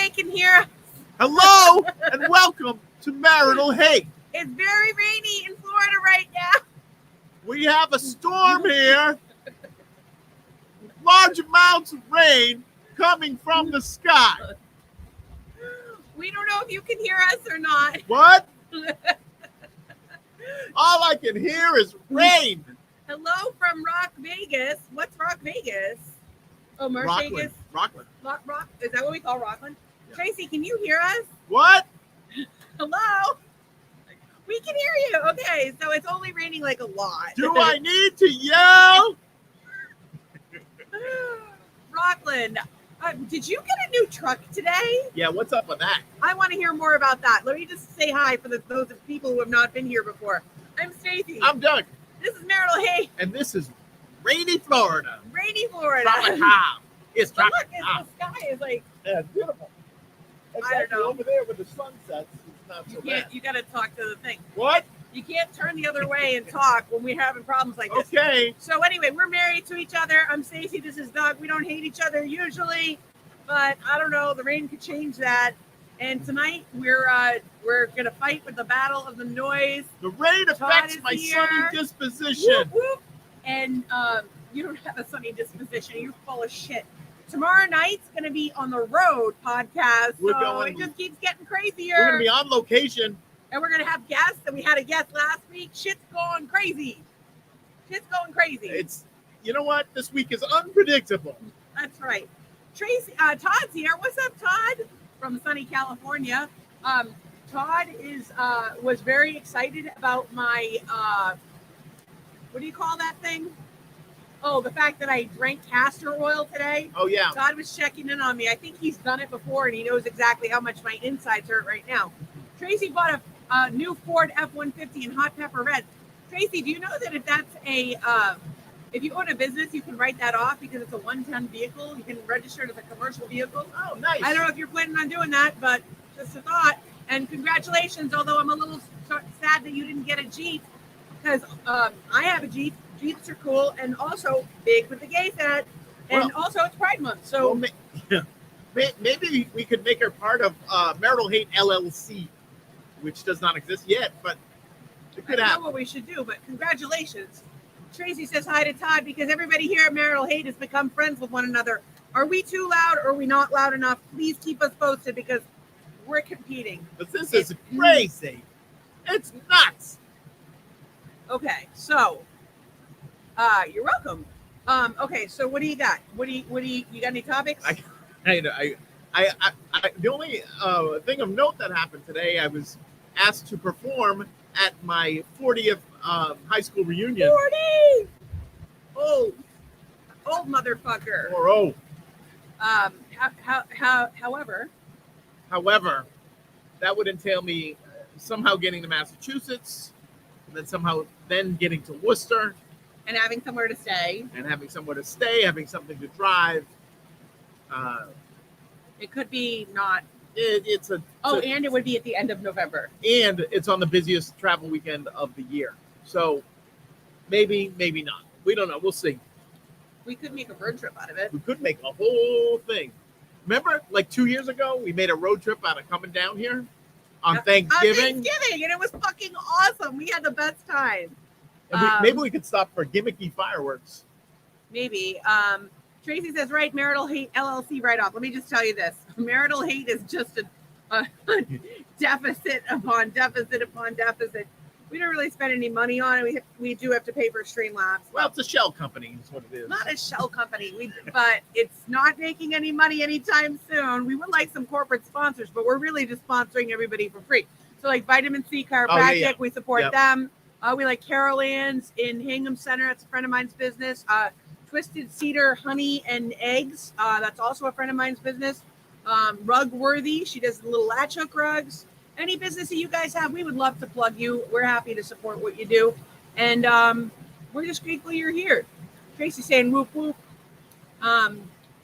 they can hear us. Hello and welcome to Marital Hate. It's very rainy in Florida right now. We have a storm here. Large amounts of rain coming from the sky. We don't know if you can hear us or not. What? All I can hear is rain. Hello from Rock Vegas. What's Rock Vegas? Oh, Vegas. Rockland. Rock. Is that what we call Rockland? Yeah. Tracy, can you hear us? What? Hello? We can hear you. Okay, so it's only raining like a lot. Do I need to yell? Rockland, did you get a new truck today? Yeah, what's up with that? I want to hear more about that. Let me just say hi for those people who have not been here before. I'm Stacy. I'm Doug. This is Marital Hate. And this is rainy Florida. Rainy Florida. It's look, the sky is like... Yeah, it's beautiful. I don't know. Over there with the sunsets, it's not so bad. You got to talk to the thing. What? You can't turn the other way and talk when we're having problems like this. Okay. So anyway, we're married to each other. I'm Stacy. This is Doug. We don't hate each other usually, but I don't know. The rain could change that. And tonight we're gonna fight with the battle of the noise. The rain affects my sunny disposition. Whoop, whoop. And you don't have a sunny disposition. You're full of shit. Tomorrow night's gonna be on the road podcast. It just keeps getting crazier. We're gonna be on location. And we're going to have guests, and we had a guest last week. Shit's going crazy. It's, you know what? This week is unpredictable. That's right. Tracy, Todd's here. What's up, Todd? From sunny California. Todd was very excited about my, what do you call that thing? Oh, the fact that I drank castor oil today. Oh, yeah. Todd was checking in on me. I think he's done it before, and he knows exactly how much my insides hurt right now. Tracy bought a new Ford F-150 in hot pepper red. Tracy, do you know that if that's if you own a business, you can write that off because it's a 1-ton vehicle. You can register it as a commercial vehicle. Oh, nice. I don't know if you're planning on doing that, but just a thought. And congratulations, although I'm a little sad that you didn't get a Jeep because I have a Jeep. Jeeps are cool and also big with the gay set. And also it's Pride Month. So maybe we could make her part of Marital Hate LLC. Which does not exist yet, but it could happen. I don't know what we should do, but congratulations. Tracy says hi to Todd because everybody here at Marital Hate has become friends with one another. Are we too loud or are we not loud enough? Please keep us posted because we're competing. But this is crazy. It's nuts. Okay, so you're welcome. Okay, so what do you got? You got any topics? The only thing of note that happened today, I was asked to perform at my 40th high school reunion. 40! Old motherfucker. Or old. However, that would entail me somehow getting to Massachusetts, and then somehow getting to Worcester. And having somewhere to stay. Having something to drive. It could be not. And it would be at the end of November. And it's on the busiest travel weekend of the year. So maybe not. We don't know. We'll see. We could make a road trip out of it. We could make a whole thing. Remember, like 2 years ago, we made a road trip out of coming down here on Thanksgiving. And it was fucking awesome. We had the best time. And maybe we could stop for gimmicky fireworks. Maybe. Tracy says, right, Marital Hate LLC write-off. Let me just tell you this. Marital Hate is just a deficit upon deficit upon deficit. We don't really spend any money on it. We do have to pay for Streamlabs. Well, it's a shell company is what it is. Not a shell company, but it's not making any money anytime soon. We would like some corporate sponsors, but we're really just sponsoring everybody for free. So like Vitamin C Chiropractic, we support them. We like Carol Ann's in Hingham Center. That's a friend of mine's business. Twisted Cedar Honey and Eggs. That's also a friend of mine's business. Rugworthy. She does little latch hook rugs. Any business that you guys have, we would love to plug you. We're happy to support what you do. And we're just grateful you're here. Tracy's saying whoop whoop.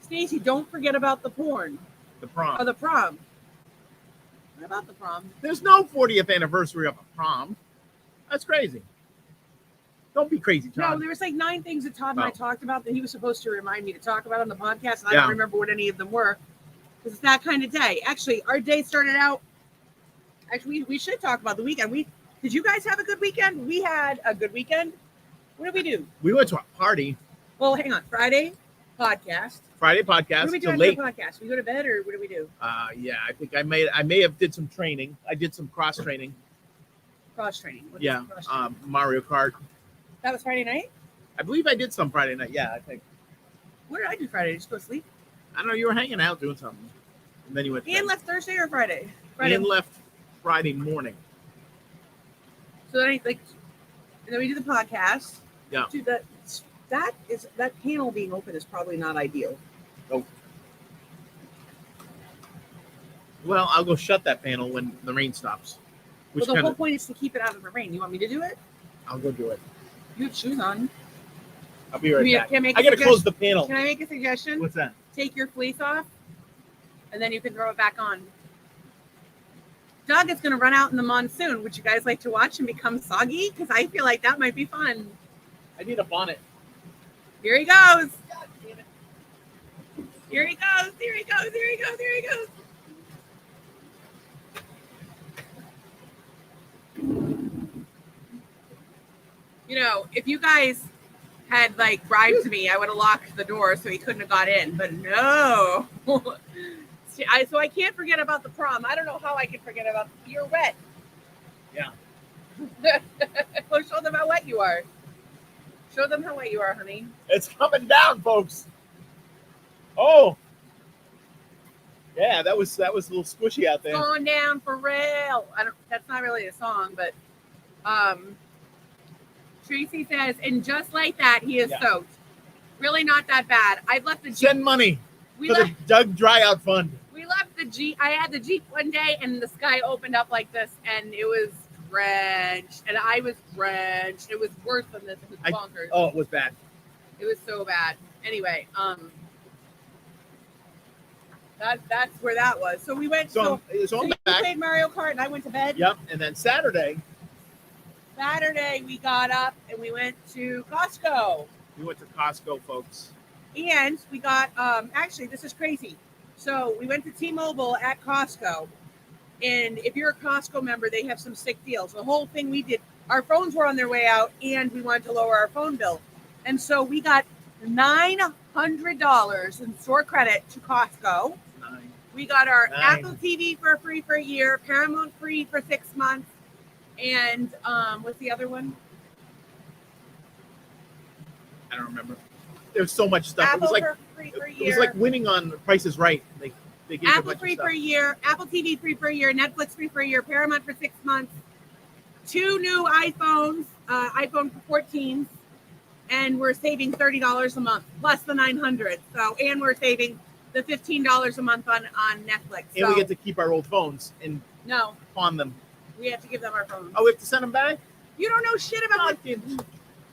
Stacy, don't forget about the porn. The prom. Oh, the prom. What about the prom? There's no 40th anniversary of a prom. That's crazy. Don't be crazy, Todd. No, there was like 9 things that Todd and I talked about that he was supposed to remind me to talk about on the podcast, and I don't remember what any of them were. because it's that kind of day. Actually, our day started out. Actually, we should talk about the weekend. Did you guys have a good weekend? We had a good weekend. What did we do? We went to a party. Well, hang on. Friday podcast. Friday What podcast. did we do till after late. the podcast? We go to bed, or what did we do? Yeah, I think I may have did some training. I did some cross training. Cross training. What is Yeah, cross training? Mario Kart. That was Friday night. I believe I did some Friday night. Yeah, I think. What did I do Friday? Just go to sleep. I don't know. You were hanging out doing something, and then you went. Ian left Thursday or Friday. Friday. Ian left Friday morning. So then, and then we do the podcast. Yeah. Dude, that panel being open is probably not ideal. Oh. Well, I'll go shut that panel when the rain stops. Well, the whole point is to keep it out of the rain. You want me to do it? I'll go do it. You have shoes on. I'll be right back. Can I make I a gotta suggestion? close the panel. Can I make a suggestion? What's that? Take your fleece off, and then you can throw it back on. Doug is going to run out in the monsoon. Would you guys like to watch him become soggy? Because I feel like that might be fun. I need a bonnet. Here he goes. God damn it. Here he goes. Here he goes. Here he goes. Here he goes. You know, if you guys had like bribed me, I would have locked the door so he couldn't have got in. But no. So I can't forget about the prom. I don't know how I can forget about. You're wet. Yeah. Well, show them how wet you are. Show them how wet you are, honey. It's coming down, folks. Oh. Yeah, that was a little squishy out there. Going down for real. That's not really a song, but Tracy says, and just like that, he is soaked. Really not that bad. I've left the Jeep. Send money for the Doug Dryout Fund. We left the Jeep. I had the Jeep one day, and the sky opened up like this, and it was drenched, and I was drenched. It was worse than this. It was bonkers. Oh, it was bad. It was so bad. Anyway, that's where that was. So we went. So you back. Played Mario Kart, and I went to bed. Yep, and then Saturday we got up and we went to Costco. We went to Costco, folks. And we got actually, this is crazy. So we went to T-Mobile at Costco, and if you're a Costco member, they have some sick deals. The whole thing we did, our phones were on their way out, and we wanted to lower our phone bill, and so we got $900 in store credit to Costco. We got our Apple TV for free for a year, Paramount free for 6 months, and what's the other one? I don't remember. There's so much stuff. Apple it was like free for a year. It was like winning on Price is Right. They gave Apple free for a year, Apple TV free for a year, Netflix free for a year, Paramount for 6 months, 2 new iPhones, iPhone 14s, and we're saving $30 a month plus the $900. So, and we're saving the $15 a month on Netflix. And we get to keep our old phones and pawn them. We have to give them our phones. Oh, we have to send them back? You don't know shit about what.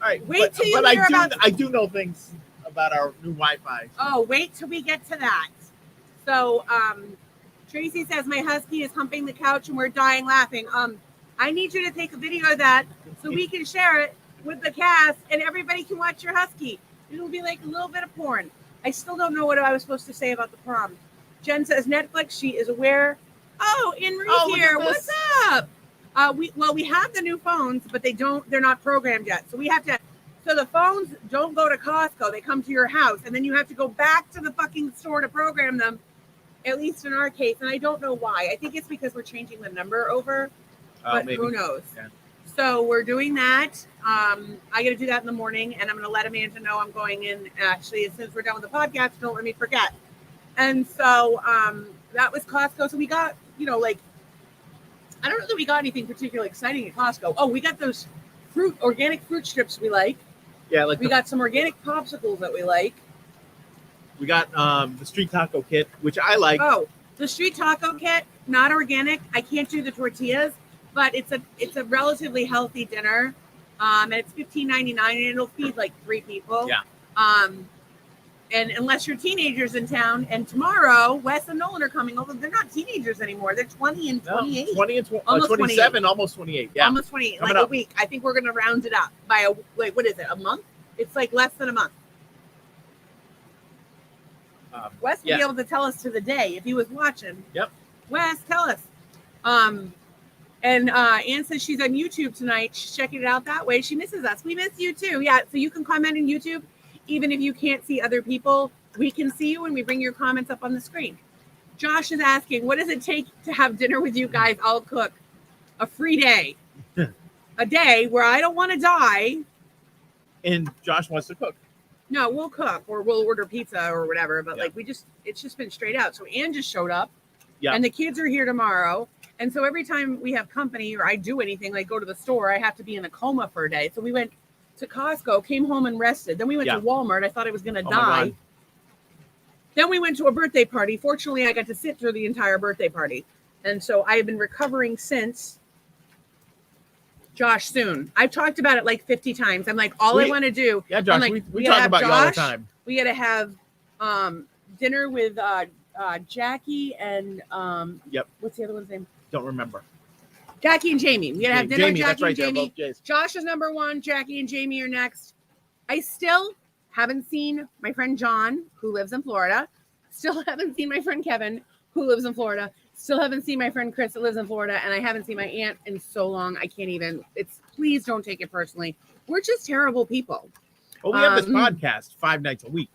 All right. Wait till you hear about. I do know things about our new Wi-Fi. Oh, wait till we get to that. So, Tracy says my husky is humping the couch and we're dying laughing. I need you to take a video of that so we can share it with the cast and everybody can watch your husky. It'll be like a little bit of porn. I still don't know what I was supposed to say about the prom. Jen says Netflix. She is aware. Oh, Enrique here. What's up? We have the new phones, but they're not programmed yet. So we have to. So the phones don't go to Costco. They come to your house, and then you have to go back to the fucking store to program them. At least in our case, and I don't know why. I think it's because we're changing the number over, but maybe. Who knows? Yeah. So we're doing that. I got to do that in the morning, and I'm going to let Amanda know I'm going in. Actually, since we're done with the podcast, don't let me forget. And so that was Costco. So we got, I don't know that we got anything particularly exciting at Costco. Oh, we got those organic fruit strips we like. Yeah, we got some organic popsicles that we like. We got the street taco kit, which I like. Oh, the street taco kit, not organic. I can't do the tortillas, but it's a relatively healthy dinner. And it's $15.99, and it'll feed like 3 people. Yeah. And unless you're teenagers in town, and tomorrow Wes and Nolan are coming over. They're not teenagers anymore. They're 20 and 28. No, 20 and 27, almost 28. Yeah. Almost 28. Coming like up. A week. I think we're going to round it up by what is it? A month? It's like less than a month. Wes would be able to tell us to the day if he was watching. Yep. Wes, tell us. And Ann says she's on YouTube tonight. She's checking it out that way. She misses us. We miss you too. Yeah, so you can comment on YouTube. Even if you can't see other people, we can see you when we bring your comments up on the screen. Josh is asking, what does it take to have dinner with you guys? I'll cook. A free day. A day where I don't want to die. And Josh wants to cook. No, we'll cook or we'll order pizza or whatever. But it's just been straight out. So Ann just showed up. Yeah. And the kids are here tomorrow. And so every time we have company or I do anything, like go to the store, I have to be in a coma for a day. So we went to Costco, came home and rested. Then we went to Walmart. I thought I was going to die. Then we went to a birthday party. Fortunately, I got to sit through the entire birthday party. And so I have been recovering since. Josh, soon. I've talked about it like 50 times. I'm like, I want to do. Yeah, Josh, like, we talk about Josh, you all the time. We got to have dinner with Jackie and what's the other one's name? Don't remember. Jackie and Jamie. We got to have dinner with Jackie and Jamie. Josh is number one. Jackie and Jamie are next. I still haven't seen my friend John, who lives in Florida. Still haven't seen my friend Kevin, who lives in Florida. Still haven't seen my friend Chris that lives in Florida. And I haven't seen my aunt in so long. I can't even. Please don't take it personally. We're just terrible people. Well, we have this podcast 5 nights a week.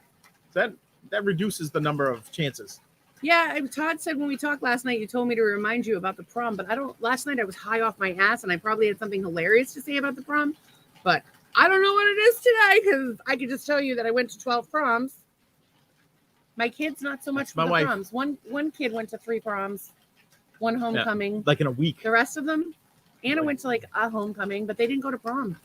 So that reduces the number of chances. Yeah, Todd said when we talked last night, you told me to remind you about the prom, but last night I was high off my ass and I probably had something hilarious to say about the prom, but I don't know what it is today because I could just tell you that I went to 12 proms. My kids, not so much for the proms. One kid went to 3 proms, 1 homecoming. Yeah, like in a week. The rest of them, Anna went to like a homecoming, but they didn't go to prom.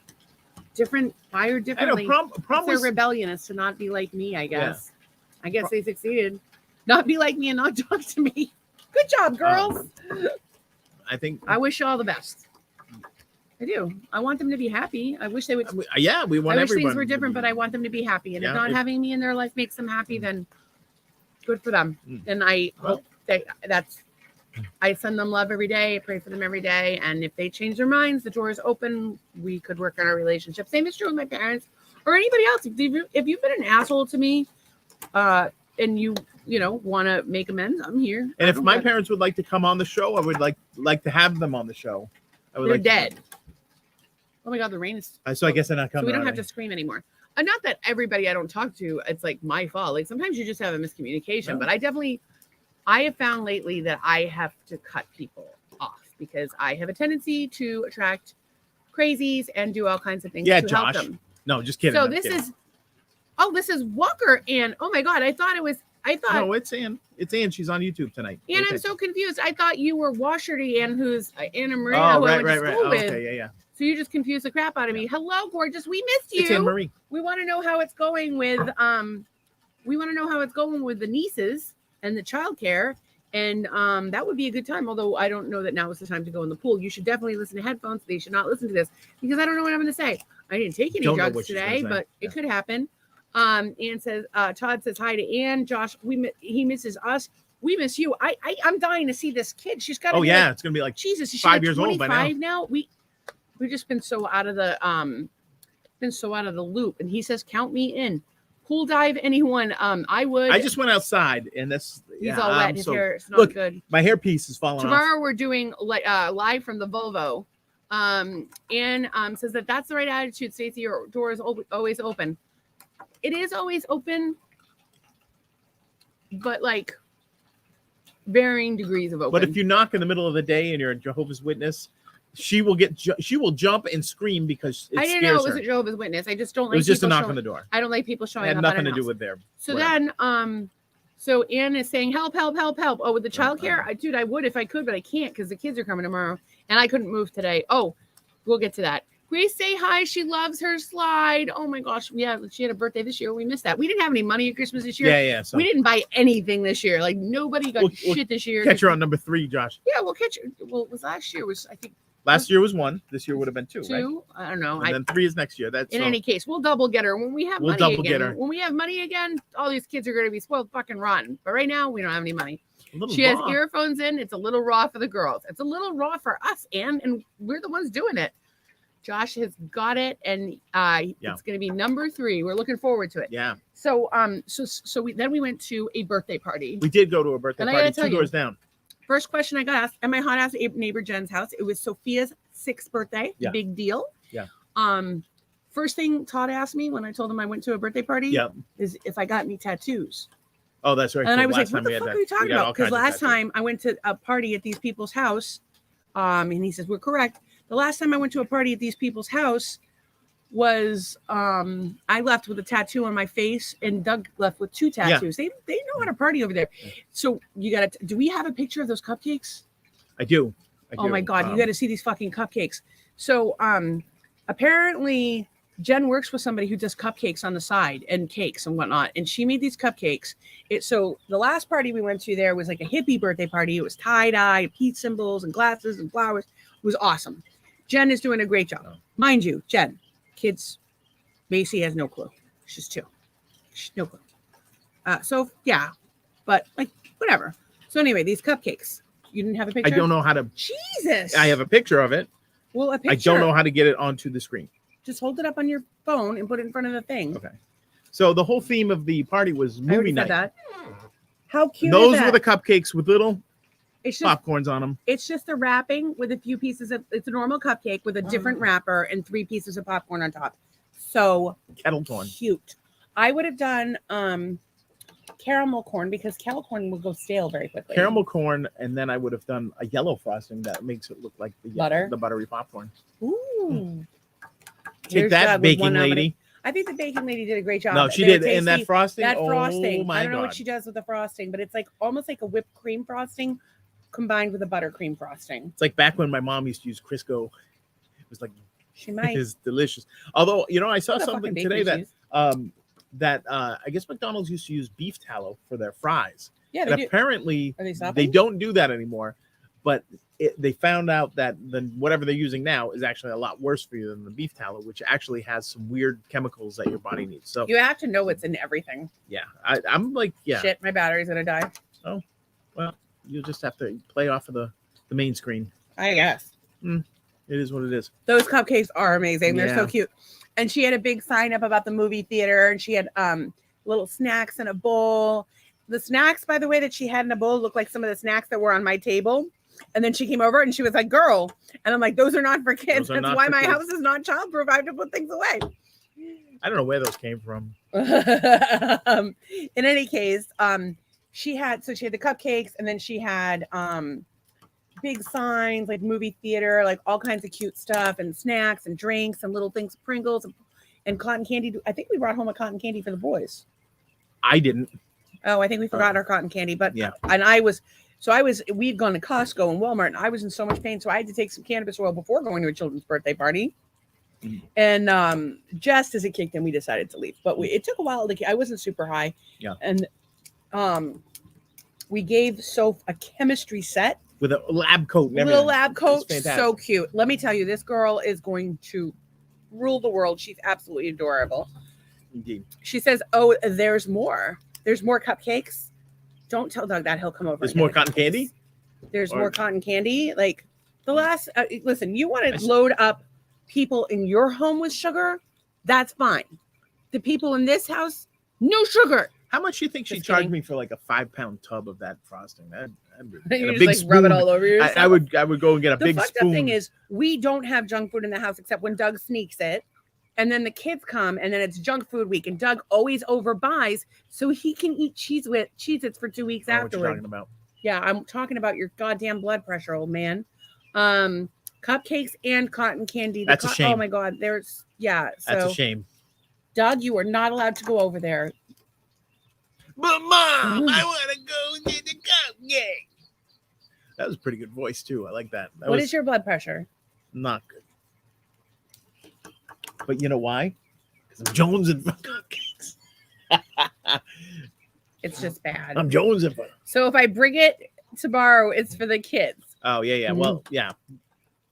Wired differently. Prom they're rebellious to not be like me, I guess. Yeah. I guess they succeeded. Not be like me and not talk to me. Good job, girls. I wish you all the best. I do. I want them to be happy. I wish they would. Yeah, we want. I wish things were different, but I want them to be happy. And if not having me in their life makes them happy, then good for them. And I hope I send them love every day. I pray for them every day. And if they change their minds, the door is open. We could work on our relationship. Same is true with my parents or anybody else. If you've been an asshole to me, and you want to make amends, I'm here. And if my parents would like to come on the show, I would like to have them on the show. They're dead. Oh my God, the rain is. So I guess they're not coming. So we don't have to scream anymore. Not that everybody I don't talk to, it's like my fault. Like sometimes you just have a miscommunication. No. But I have found lately that I have to cut people off because I have a tendency to attract crazies and do all kinds of things to Josh. help them. No, just kidding. So this is Walker and oh my God, I thought no, it's Ann. It's Ann. She's on YouTube tonight. Ann, I'm so confused. I thought you were Washerty Ann, who's Anna Maria, who I went to school with. Okay, yeah. So you just confused the crap out of me. Hello, gorgeous. We missed you. It's Anne Marie. We want to know how it's going with the nieces and the childcare. And that would be a good time. Although I don't know that now is the time to go in the pool. You should definitely listen to headphones. They should not listen to this because I don't know what I'm going to say. I didn't take any drugs today, but it could happen. Ann says, Todd says hi to Ann. Josh, he misses us. We miss you. I'm dying to see this kid. She's got. It's gonna be like Jesus. She's 5 years old by now. We've just been so out of the loop. And he says, count me in. Pool dive, anyone? I would. I just went outside and he's all wet. His hair is not good. My hairpiece is falling Tomorrow off. We're doing live from the Volvo. Ann says that's the right attitude. Stacey, your door is always open. It is always open, but like varying degrees of open. But if you knock in the middle of the day and you're a Jehovah's Witness, she will jump and scream because I didn't know it was a Jehovah's Witness. I just don't like. It was just a knock on the door. I don't like people showing up. It had nothing to do with their. So then, so Ann is saying, help. Oh, with the childcare, I would if I could, but I can't because the kids are coming tomorrow, and I couldn't move today. Oh, we'll get to that. Grace, say hi. She loves her slide. Oh my gosh. Yeah, she had a birthday this year. We missed that. We didn't have any money at Christmas this year. Yeah. So. We didn't buy anything this year. Like nobody got shit this year. Catch her on number 3, Josh. Yeah, we'll catch her. Well, it was last year. I think last year was 1. This year would have been 2. Right? I don't know. And then 3 is next year. Any case, we'll double get her when we have money again. When we have money again, all these kids are going to be spoiled fucking rotten. But right now, we don't have any money. She has earphones in. It's a little raw for the girls. It's a little raw for us, and we're the ones doing it. Josh has got it, and it's going to be number 3. We're looking forward to it. Yeah. So we went to a birthday party. We did go to a birthday party 2 doors down. First question I got asked at my hot ass neighbor Jen's house. It was Sophia's 6th birthday. Yeah. Big deal. Yeah. First thing Todd asked me when I told him I went to a birthday party is if I got any tattoos. Oh, that's right. And I was like, what the fuck are you talking about? Because last time I went to a party at these people's house, and he says, we're correct. The last time I went to a party at these people's house was I left with a tattoo on my face, and Doug left with 2 tattoos. Yeah. They know how to party over there. So you got to, do we have a picture of those cupcakes? I do. Oh my God. You got to see these fucking cupcakes. So apparently Jen works with somebody who does cupcakes on the side and cakes and whatnot. And she made these cupcakes. So the last party we went to there was like a hippie birthday party. It was tie-dye, peace symbols and glasses and flowers. It was awesome. Jen is doing a great job. Mind you, Jen, kids, Macy has no clue. She's 2. No clue. So yeah, but like, whatever. So anyway, these cupcakes. You didn't have a picture? I don't know how to. Jesus. I have a picture of it. Well, a picture. I don't know how to get it onto the screen. Just hold it up on your phone and put it in front of the thing. Okay. So the whole theme of the party was movie night. That. How cute Those is that? were the cupcakes with little popcorns on them. It's just the wrapping with a few pieces of, it's a normal cupcake with a different wrapper and 3 pieces of popcorn on top. So kettle corn. Cute. I would have done caramel corn because kettle corn will go stale very quickly. Caramel corn, and then I would have done a yellow frosting that makes it look like the buttery popcorn. Ooh. Take that, baking lady. I think the baking lady did a great job. No, she did. And that frosting. That frosting. Oh my God. I don't know what she does with the frosting, but it's like almost like a whipped cream frosting combined with a buttercream frosting. It's like back when my mom used to use Crisco. It was like she might. It's delicious. Although, I saw something today that I guess McDonald's used to use beef tallow for their fries. Yeah, and apparently they don't do that anymore. But they found out that whatever they're using now is actually a lot worse for you than the beef tallow, which actually has some weird chemicals that your body needs. So you have to know what's in everything. Yeah, I'm like, shit, my battery's gonna die. Oh, well, you'll just have to play off of the main screen. I guess. It is what it is. Those cupcakes are amazing. They're so cute. And she had a big sign up about the movie theater, and she had little snacks in a bowl. The snacks, by the way, that she had in a bowl looked like some of the snacks that were on my table. And then she came over and she was like, girl. And I'm like, those are not for kids. That's why my house is not childproof. I have to put things away. I don't know where those came from. In any case, she had the cupcakes, and then she had big signs like movie theater, like all kinds of cute stuff, and snacks and drinks and little things, Pringles and cotton candy. I think we brought home a cotton candy for the boys. I didn't. Oh, I think we forgot our cotton candy, but yeah. And we'd gone to Costco and Walmart, and I was in so much pain. So I had to take some cannabis oil before going to a children's birthday party. And just as it kicked in, we decided to leave. But it took a while I wasn't super high. Yeah. And we gave Soph a chemistry set with a lab coat and everything. Little lab coat. So cute. Let me tell you, this girl is going to rule the world. She's absolutely adorable. Indeed. She says, oh, there's more. There's more cupcakes. Don't tell Doug that. He'll come over. There's more cotton candy? There's more cotton candy. Like the last, listen, you want to load up people in your home with sugar? That's fine. The people in this house, no sugar. How much do you think she charged me for like a 5-pound tub of that frosting? You just rub it all over yourself. I would go and get a big spoon. The fucked up thing is we don't have junk food in the house except when Doug sneaks it. And then the kids come, and then it's junk food week, and Doug always overbuys so he can eat Cheez-Its for 2 weeks afterwards. What you talking about? Yeah, I'm talking about your goddamn blood pressure, old man. Cupcakes and cotton candy. That's a shame. Oh my God, So that's a shame. Doug, you are not allowed to go over there. But Mom, I want to go and get the cupcake. That was a pretty good voice too. I like that. What is your blood pressure? Not good. But you know why? Because I'm jonesing for cupcakes. It's just bad. I'm jonesing for. So if I bring it tomorrow, it's for the kids. Oh, yeah. Well, yeah.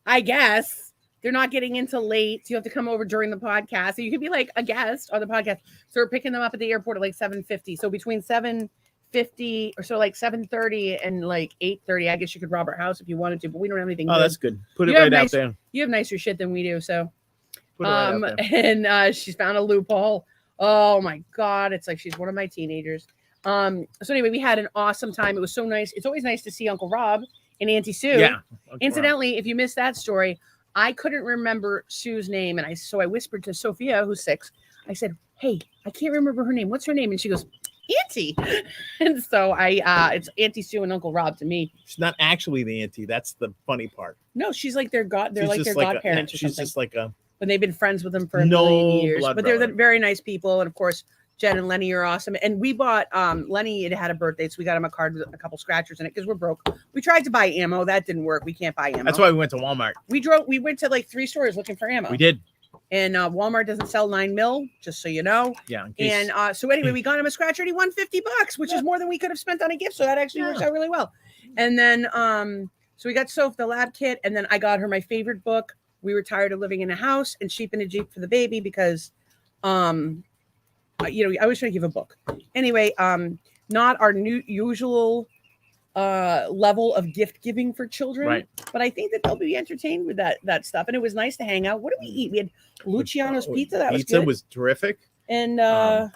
I guess they're not getting in till late. So you have to come over during the podcast. So you could be like a guest on the podcast. So we're picking them up at the airport at like 7:50. So between 7:50 or so, like 7:30 and like 8:30, I guess you could rob our house if you wanted to, but we don't have anything. Oh, that's good. Put it right out there. You have nicer shit than we do. So Put it right out there. And she's found a loophole. Oh my God. It's like she's one of my teenagers. So anyway, we had an awesome time. It was so nice. It's always nice to see Uncle Rob and Auntie Sue. Yeah. Incidentally, if you missed that story, I couldn't remember Sue's name. And I whispered to Sophia, who's 6. I said, hey, I can't remember her name. What's her name? And she goes, Auntie. And so it's Auntie Sue and Uncle Rob to me. She's not actually the auntie. That's the funny part. No, she's like their godparents or she's something. just like a. But they've been friends with them for a million years. But they're very nice people. And of course, Jen and Lenny are awesome. And we bought Lenny had a birthday, so we got him a card with a couple scratchers in it because we're broke. We tried to buy ammo. That didn't work. We can't buy ammo. That's why we went to Walmart. We went to like 3 stores looking for ammo. We did. And Walmart doesn't sell 9mm, just so you know. Yeah. And so anyway, we got him a scratcher and he won $50, which is more than we could have spent on a gift. So that actually works out really well. And then so we got Soph the lab kit, and then I got her my favorite book. We were tired of living in a house and sheep in a Jeep for the baby because I was trying to give a book. Anyway, not our usual level of gift giving for children, right? But I think that they'll be entertained with that stuff. And it was nice to hang out. What did we eat? We had Luciano's pizza. That was good. Pizza was terrific. And that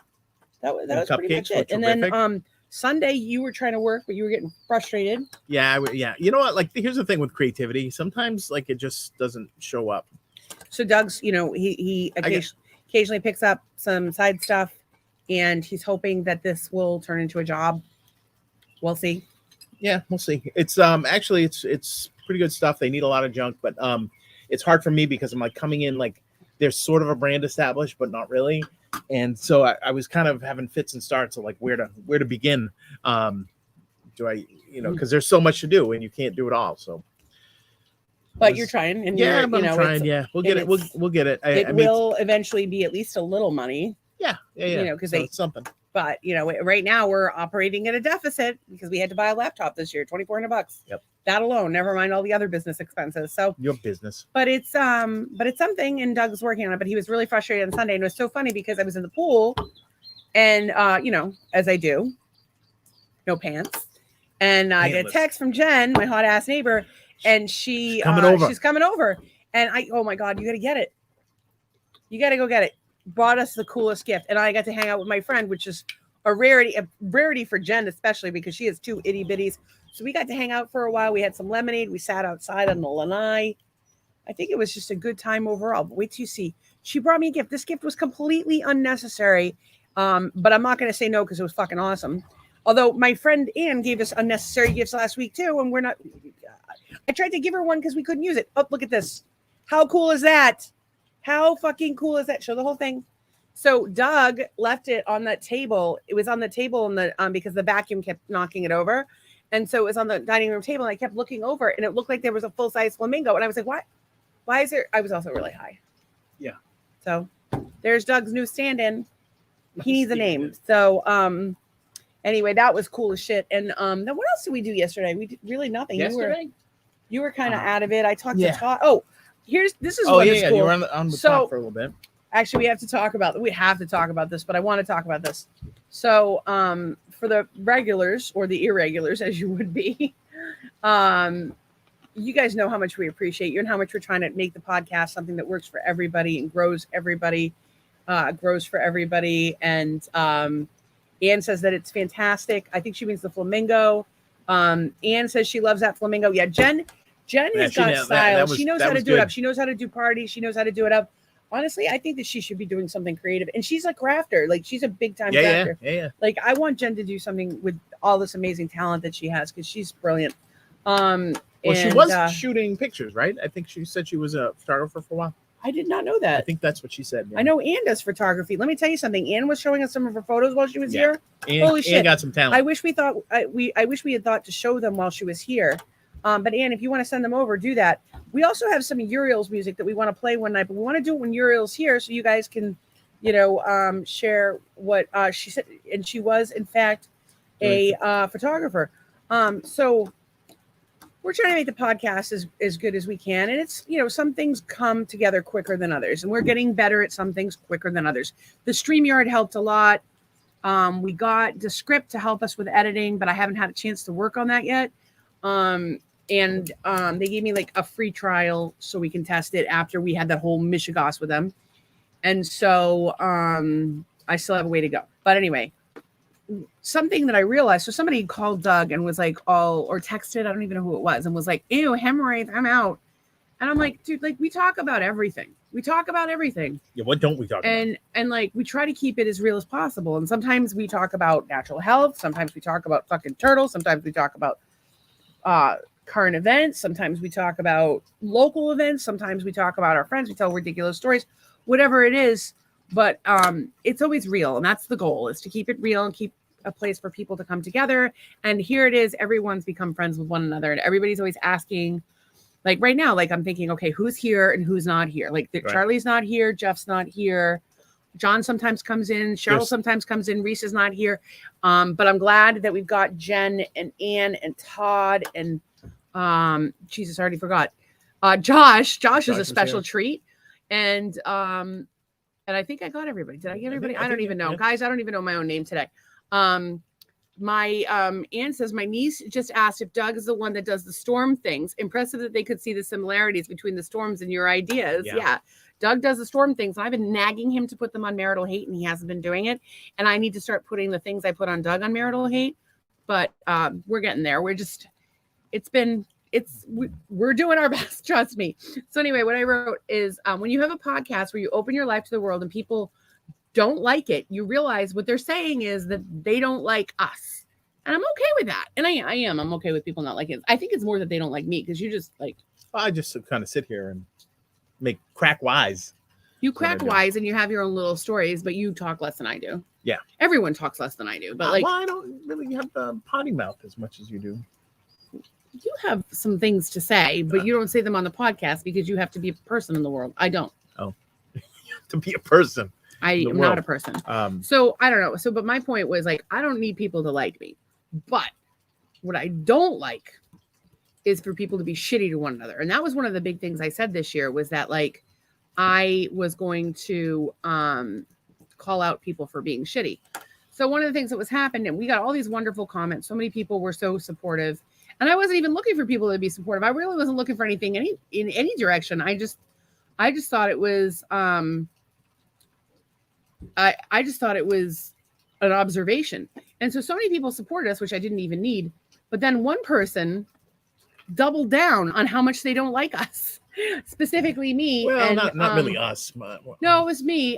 was pretty much it. And then Sunday you were trying to work, but you were getting frustrated. Yeah. You know what? Like, here's the thing with creativity. Sometimes like it just doesn't show up. So Doug's, he occasionally picks up some side stuff, and he's hoping that this will turn into a job. We'll see. Yeah, we'll see. It's actually it's pretty good stuff. They need a lot of junk, but it's hard for me because I'm like coming in like there's sort of a brand established, but not really. And so I was kind of having fits and starts of like where to begin. Do I, because there's so much to do and you can't do it all. So, but you're trying, and I'm trying. Yeah, we'll get it. We'll get it. I mean, will eventually be at least a little money. Yeah. Because it's something. But right now we're operating at a deficit because we had to buy a laptop this year, $2,400. Yep. That alone, never mind all the other business expenses. So your business. But it's something, and Doug's working on it. But he was really frustrated on Sunday, and it was so funny because I was in the pool, and as I do, no pants, and I get a text from Jen, my hot ass neighbor, and she's coming over, and oh my God, you got to get it. You got to go get it. Brought us the coolest gift, and I got to hang out with my friend, which is a rarity for Jen, especially because she has 2 itty bitties. So we got to hang out for a while. We had some lemonade. We sat outside on the lanai. I think it was just a good time overall. But wait till you see. She brought me a gift. This gift was completely unnecessary, but I'm not going to say no because it was fucking awesome. Although my friend Ann gave us unnecessary gifts last week too, and we're not. I tried to give her one because we couldn't use it. Oh, look at this! How cool is that? How fucking cool is that? Show the whole thing. So Doug left it on that table. It was on the table because the vacuum kept knocking it over. And so it was on the dining room table, and I kept looking over it, and it looked like there was a full-size flamingo. And I was like, what? Why is there? I was also really high. Yeah. So there's Doug's new stand-in. He needs a name. So anyway, that was cool as shit. And then what else did we do yesterday? We did really nothing. Yesterday? You were kind of out of it. I talked to Todd. Oh, this is cool. You were on the top for a little bit. Actually, we have to talk about this, but I want to talk about this. So for the regulars or the irregulars, as you would be, you guys know how much we appreciate you and how much we're trying to make the podcast something that works for everybody and grows for everybody. And Anne says that it's fantastic. I think she means the flamingo. Anne says she loves that flamingo. Yeah, Jen has got style. She knows how to do it up. She knows how to do parties. She knows how to do it up. Honestly, I think that she should be doing something creative. And she's a crafter. Like, she's a big time crafter. Yeah. Like, I want Jen to do something with all this amazing talent that she has because she's brilliant. She was shooting pictures, right? I think she said she was a photographer for a while. I did not know that. I think that's what she said. Yeah. I know Ann does photography. Let me tell you something. Ann was showing us some of her photos while she was here. Holy shit! Ann got some talent. I wish we had thought to show them while she was here. But Ann, if you want to send them over, do that. We also have some Uriel's music that we want to play one night, but we want to do it when Uriel's here so you guys can, share what she said. And she was, in fact, a photographer. So we're trying to make the podcast as good as we can. And it's, some things come together quicker than others. And we're getting better at some things quicker than others. The StreamYard helped a lot. We got the script to help us with editing, but I haven't had a chance to work on that yet. and they gave me like a free trial so we can test it after we had that whole mishigas with them. And so I still have a way to go. But anyway, something that I realized, so somebody called Doug and was like, or texted, I don't even know who it was, and was like, ew, hemorrhoids, I'm out. And I'm like, dude, like we talk about everything. Yeah, what don't we talk about? And like we try to keep it as real as possible. And sometimes we talk about natural health, sometimes we talk about fucking turtles, sometimes we talk about current events, sometimes we talk about local events, sometimes we talk about our friends, we tell ridiculous stories, whatever it is. But it's always real, and that's the goal, is to keep it real and keep a place for people to come together. And here it is, everyone's become friends with one another, and everybody's always asking, like right now, like I'm thinking, okay, who's here and who's not here? Like Right. Charlie's not here, Jeff's not here, John sometimes comes in, Cheryl sometimes comes in, Reese is not here. But I'm glad that we've got Jen and Ann and Todd and Jesus, I already forgot. Josh is a special treat. And I think I got everybody. Did I get everybody? I don't even know. Guys, I don't even know my own name today. My Ann says, my niece just asked if Doug is the one that does the storm things. Impressive that they could see the similarities between the storms and your ideas. Yeah. Doug does the storm things. I've been nagging him to put them on Marital Hate, and he hasn't been doing it. And I need to start putting the things I put on Doug on Marital Hate. But we're getting there. We're doing our best, trust me. So anyway, what I wrote is when you have a podcast where you open your life to the world and people don't like it, you realize what they're saying is that they don't like us. And I'm okay with that. And I'm okay with people not liking it. I think it's more that they don't like me, because you just like, I just kind of sit here and make crack wise. You crack wise and you have your own little stories, but you talk less than I do. Yeah. Everyone talks less than I do. But like, I don't really have the potty mouth as much as you do. You have some things to say, but you don't say them on the podcast because you have to be a person in the world. I don't. Oh, to be a person. I am not a person. So I don't know. So, but my point was like, I don't need people to like me, but what I don't like is for people to be shitty to one another. And that was one of the big things I said this year, was that like, I was going to call out people for being shitty. So one of the things that was happening, and we got all these wonderful comments. So many people were so supportive. And I wasn't even looking for people to be supportive. I really wasn't looking for anything in any direction. I just thought it was I just thought it was an observation. And so many people supported us, which I didn't even need. But then one person doubled down on how much they don't like us, specifically me. Well, and, not really us, but no, it was me.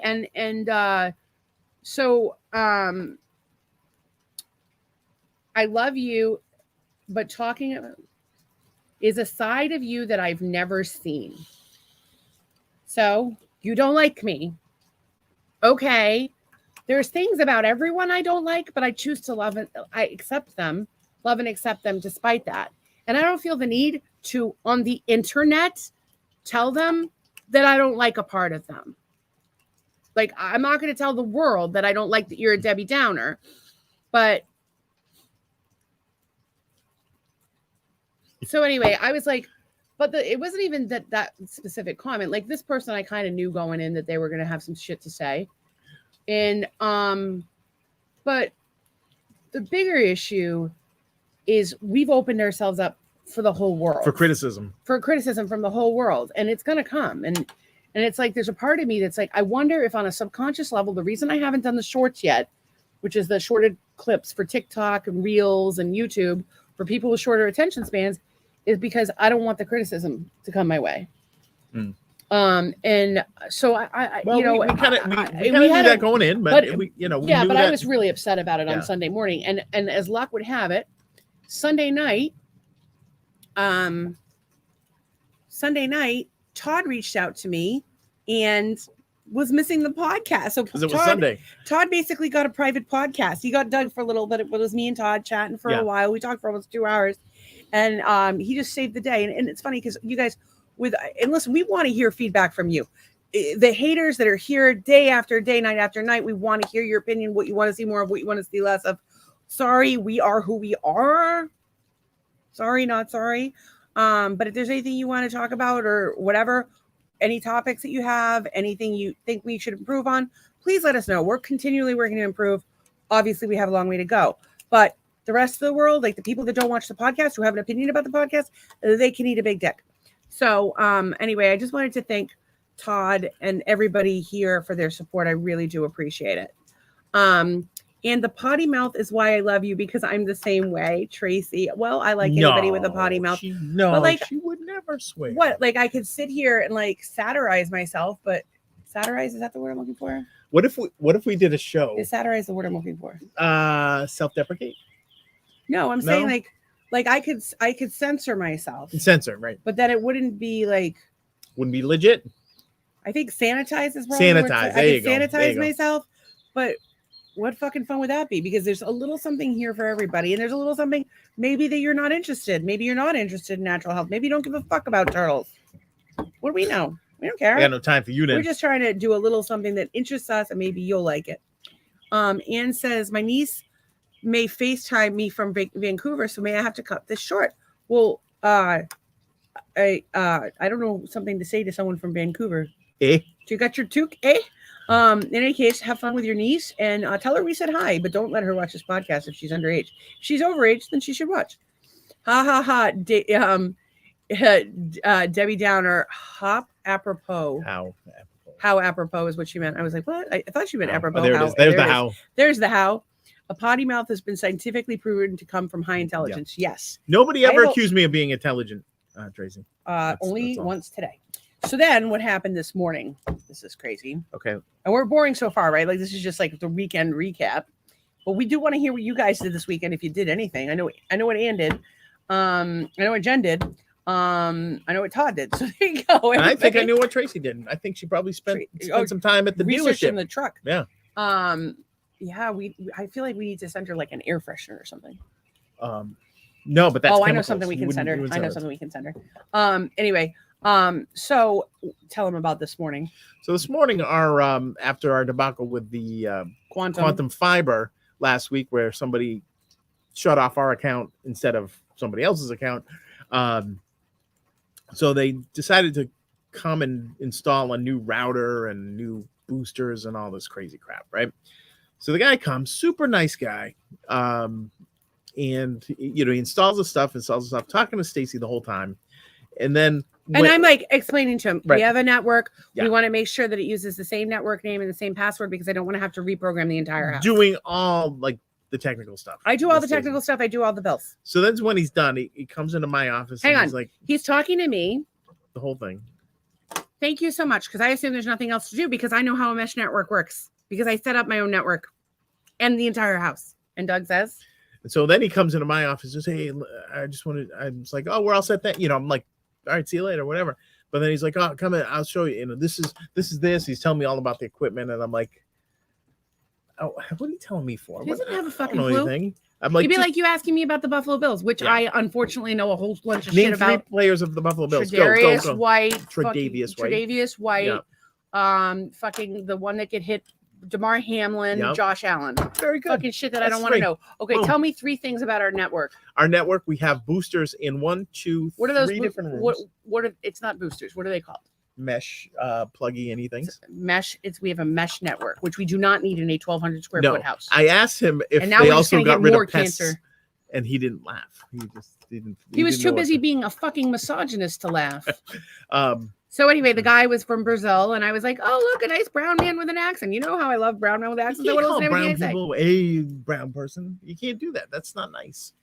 So I love you. But talking about is a side of you that I've never seen. So you don't like me. Okay. There's things about everyone I don't like, but I choose to love it. I accept them, love and accept them despite that. And I don't feel the need to, on the internet, tell them that I don't like a part of them. Like, I'm not going to tell the world that I don't like that you're a Debbie Downer, but so anyway, I was like, but it wasn't even that specific comment. Like, this person, I kind of knew going in that they were going to have some shit to say. And, but the bigger issue is we've opened ourselves up for the whole world. For criticism from the whole world. And it's going to come. And it's like, there's a part of me that's like, I wonder if on a subconscious level, the reason I haven't done the shorts yet, which is the shorted clips for TikTok and Reels and YouTube for people with shorter attention spans, is because I don't want the criticism to come my way. And so I well, you know, we kind of knew that going in, but we, you know, we yeah, knew but that. I was really upset about it on Sunday morning. And as luck would have it, Sunday night, Todd reached out to me and was missing the podcast. So because it was Sunday. Todd basically got a private podcast. He got Doug for a little bit. It was me and Todd chatting for a while. We talked for almost 2 hours. And he just saved the day. And it's funny because you guys and listen, we want to hear feedback from you. The haters that are here day after day, night after night, we want to hear your opinion, what you want to see more of, what you want to see less of. Sorry, we are who we are. Sorry, not sorry. But if there's anything you want to talk about or whatever, any topics that you have, anything you think we should improve on, please let us know. We're continually working to improve. Obviously, we have a long way to go. But the rest of the world, like the people that don't watch the podcast, who have an opinion about the podcast, they can eat a big dick. So anyway, I just wanted to thank Todd and everybody here for their support. I really do appreciate it. And the potty mouth is why I love you, because I'm the same way, Tracy. Well, I like anybody with a potty mouth. She would never swear. What? Like I could sit here and like satirize myself, but satirize, is that the word I'm looking for? What if we did a show? Is satirize the word I'm looking for? Self-deprecate? No, I'm saying like I could censor myself. Censor, right? But then it wouldn't be like. Wouldn't be legit. I think sanitize is probably sanitize. There you go. Sanitize myself, but what fucking fun would that be? Because there's a little something here for everybody, and there's a little something maybe that you're not interested. Maybe you're not interested in natural health. Maybe you don't give a fuck about turtles. What do we know? We don't care. I got no time for you then. We're just trying to do a little something that interests us, and maybe you'll like it. Anne says, my niece may FaceTime me from Vancouver, so may I have to cut this short? Well, I don't know something to say to someone from Vancouver. Eh? You got your toque, eh? In any case, have fun with your niece and tell her we said hi, but don't let her watch this podcast if she's underage. If she's overage, then she should watch. Ha ha ha. Debbie Downer, hop apropos. How apropos is what she meant. I was like, what? I thought she meant apropos. Oh, there it is. There's the how. There's the how. A potty mouth has been scientifically proven to come from high intelligence. Yep. Yes. Nobody ever accused me of being intelligent, Tracy. Only once today. So then what happened this morning? This is crazy. Okay. And we're boring so far, right? Like this is just like the weekend recap. But we do want to hear what you guys did this weekend if you did anything. I know what Ann did. I know what Jen did. I know what Todd did. So there you go. And I think I knew what Tracy did. I think she probably spent some time at the dealership in the truck. Yeah. Yeah, I feel like we need to send her like an air freshener or something. No, but that's I know something we can send her. I know something we can send her. Anyway, so tell them about this morning. So this morning, our after our debacle with the quantum fiber last week, where somebody shut off our account instead of somebody else's account, so they decided to come and install a new router and new boosters and all this crazy crap, right? So the guy comes, super nice guy, and he installs the stuff, talking to Stacy the whole time, and then. I'm like explaining to him, right. We have a network. Yeah. We want to make sure that it uses the same network name and the same password because I don't want to have to reprogram the entire house. Doing all like the technical stuff. I do all the technical stuff. I do all the bills. So that's when he's done. He comes into my office. Hang and on. He's like, he's talking to me. The whole thing. Thank you so much. Because I assume there's nothing else to do because I know how a mesh network works because I set up my own network and the entire house. And Doug says. And so then he comes into my office and says, hey, I was like, oh, we're all set. I'm like, all right, see you later, whatever. But then he's like, oh, come in, I'll show you. This is this. He's telling me all about the equipment. And I'm like, oh, what are you telling me for? He doesn't have a fucking clue. Anything. I'm like, you'd be like you asking me about the Buffalo Bills, which I unfortunately know a whole bunch of name shit about. 3 players of the Buffalo Bills. Tre'Davious White. Tre'Davious White. Yeah. Fucking the one that could hit DeMar Hamlin, Josh Allen. Very good. Fucking shit that I don't want to know. Okay, Tell me 3 things about our network. Our network, we have boosters in 1, 2, what are those 3 different rooms. What are, it's not boosters. What are they called? Mesh, pluggy anything. Mesh. We have a mesh network, which we do not need in a 1,200 square foot house. I asked him if they also got rid of pests, and he didn't laugh. He just didn't. He was too busy being a fucking misogynist to laugh. So anyway, the guy was from Brazil, and I was like, "Oh, look, a nice brown man with an accent." You know how I love brown men with accents. You can't call brown people a brown person. You can't do that. That's not nice.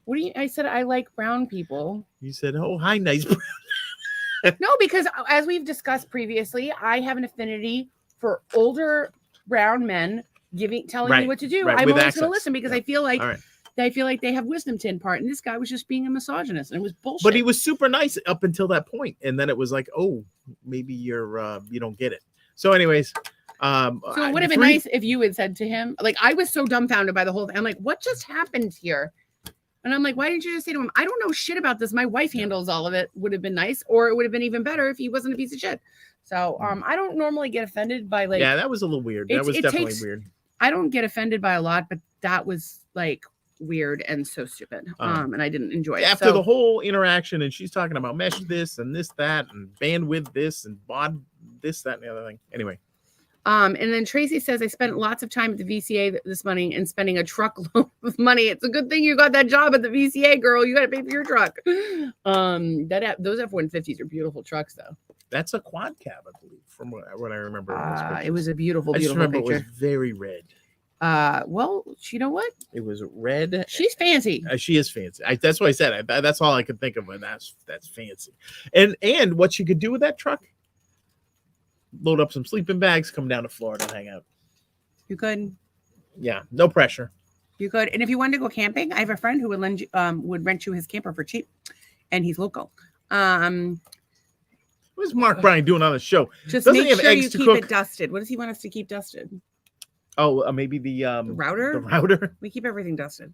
What do you? I said I like brown people. You said, "Oh, hi, nice brown." No, because as we've discussed previously, I have an affinity for older brown men telling me what to do. I'm always going to listen because I feel like. I feel like they have wisdom to impart, and this guy was just being a misogynist, and it was bullshit. But he was super nice up until that point, and then it was like, oh, maybe you're you don't get it. So, anyways, so it would have been nice if you had said to him, like, I was so dumbfounded by the whole thing. I'm like, what just happened here? And I'm like, why didn't you just say to him, I don't know shit about this. My wife handles all of it. Would have been nice, or it would have been even better if he wasn't a piece of shit. So, I don't normally get offended by like. Yeah, that was a little weird. That was definitely weird. I don't get offended by a lot, but that was like weird and so stupid, and I didn't enjoy it. After the whole interaction, and she's talking about mesh this and this, that, and bandwidth this, and baud this, that, and the other thing. Anyway. And then Tracy says, I spent lots of time at the VCA this morning and spending a truckload of money. It's a good thing you got that job at the VCA, girl. You got to pay for your truck. Those F-150s are beautiful trucks, though. That's a quad cab, I believe, from what I remember. It was a beautiful, I just beautiful remember picture. it was very red. Well, you know what? It was red. She's fancy. She is fancy. That's what I said. That's all I could think of. And that's fancy. And what you could do with that truck? Load up some sleeping bags, come down to Florida and hang out. You could. Yeah, no pressure. You could. And if you wanted to go camping, I have a friend who would lend you, would rent you his camper for cheap, and he's local. What's Mark Bryan doing on the show? Just Doesn't he make have sure eggs you to keep cook? it dusted. What does he want us to keep dusted? Oh, maybe the router. The router. We keep everything dusted,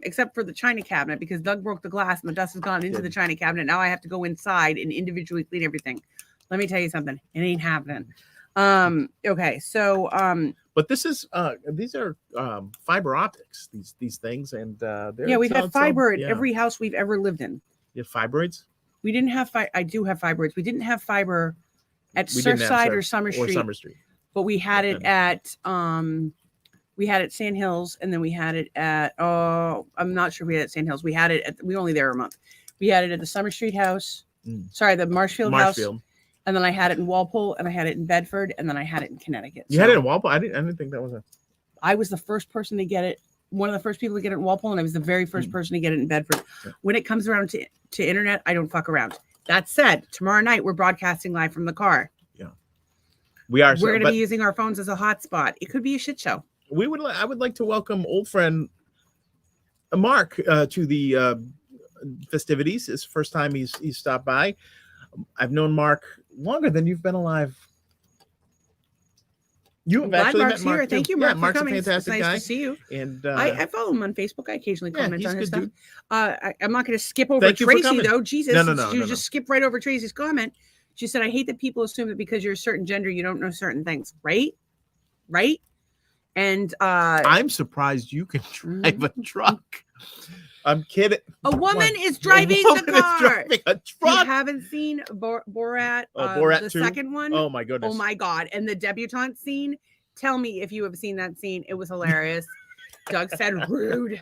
except for the china cabinet because Doug broke the glass and the dust has gone into the china cabinet. Now I have to go inside and individually clean everything. Let me tell you something. It ain't happening. Okay, so but this is these are fiber optics. These things and we've had fiber at every house we've ever lived in. You have fibroids? We didn't have I do have fibroids. We didn't have fiber at Surfside or Summer Street. But we had it at Sand Hills, and then we had it at I'm not sure we had it at Sand Hills. We had it at we were only there a month. We had it at the Summer Street house. Sorry, the Marshfield house. And then I had it in Walpole, and I had it in Bedford, and then I had it in Connecticut. You had it in Walpole? I didn't think that was I was the first person to get it. One of the first people to get it in Walpole, and I was the very first person to get it in Bedford. Yeah. When it comes around to internet, I don't fuck around. That said, tomorrow night we're broadcasting live from the car. Yeah, we are. We're going to be using our phones as a hotspot. It could be a shit show. I would like to welcome old friend Mark to the festivities. It's the first time he's stopped by. I've known Mark longer than you've been alive. You have actually met Mark here. Thank you, Mark. Yeah, Mark's coming. a fantastic it's nice guy. to see you. And I follow him on Facebook. I occasionally comment on his stuff. Dude. I'm not going to skip over Tracy though. Jesus, no, just skip right over Tracy's comment. She said, "I hate that people assume that because you're a certain gender, you don't know certain things." Right? And I'm surprised you can drive a truck. I'm kidding. A woman is driving the car. Driving a truck. You haven't seen Borat, Borat the 2? Second one? Oh my goodness. Oh my God. And the debutante scene. Tell me if you have seen that scene. It was hilarious. Doug said rude.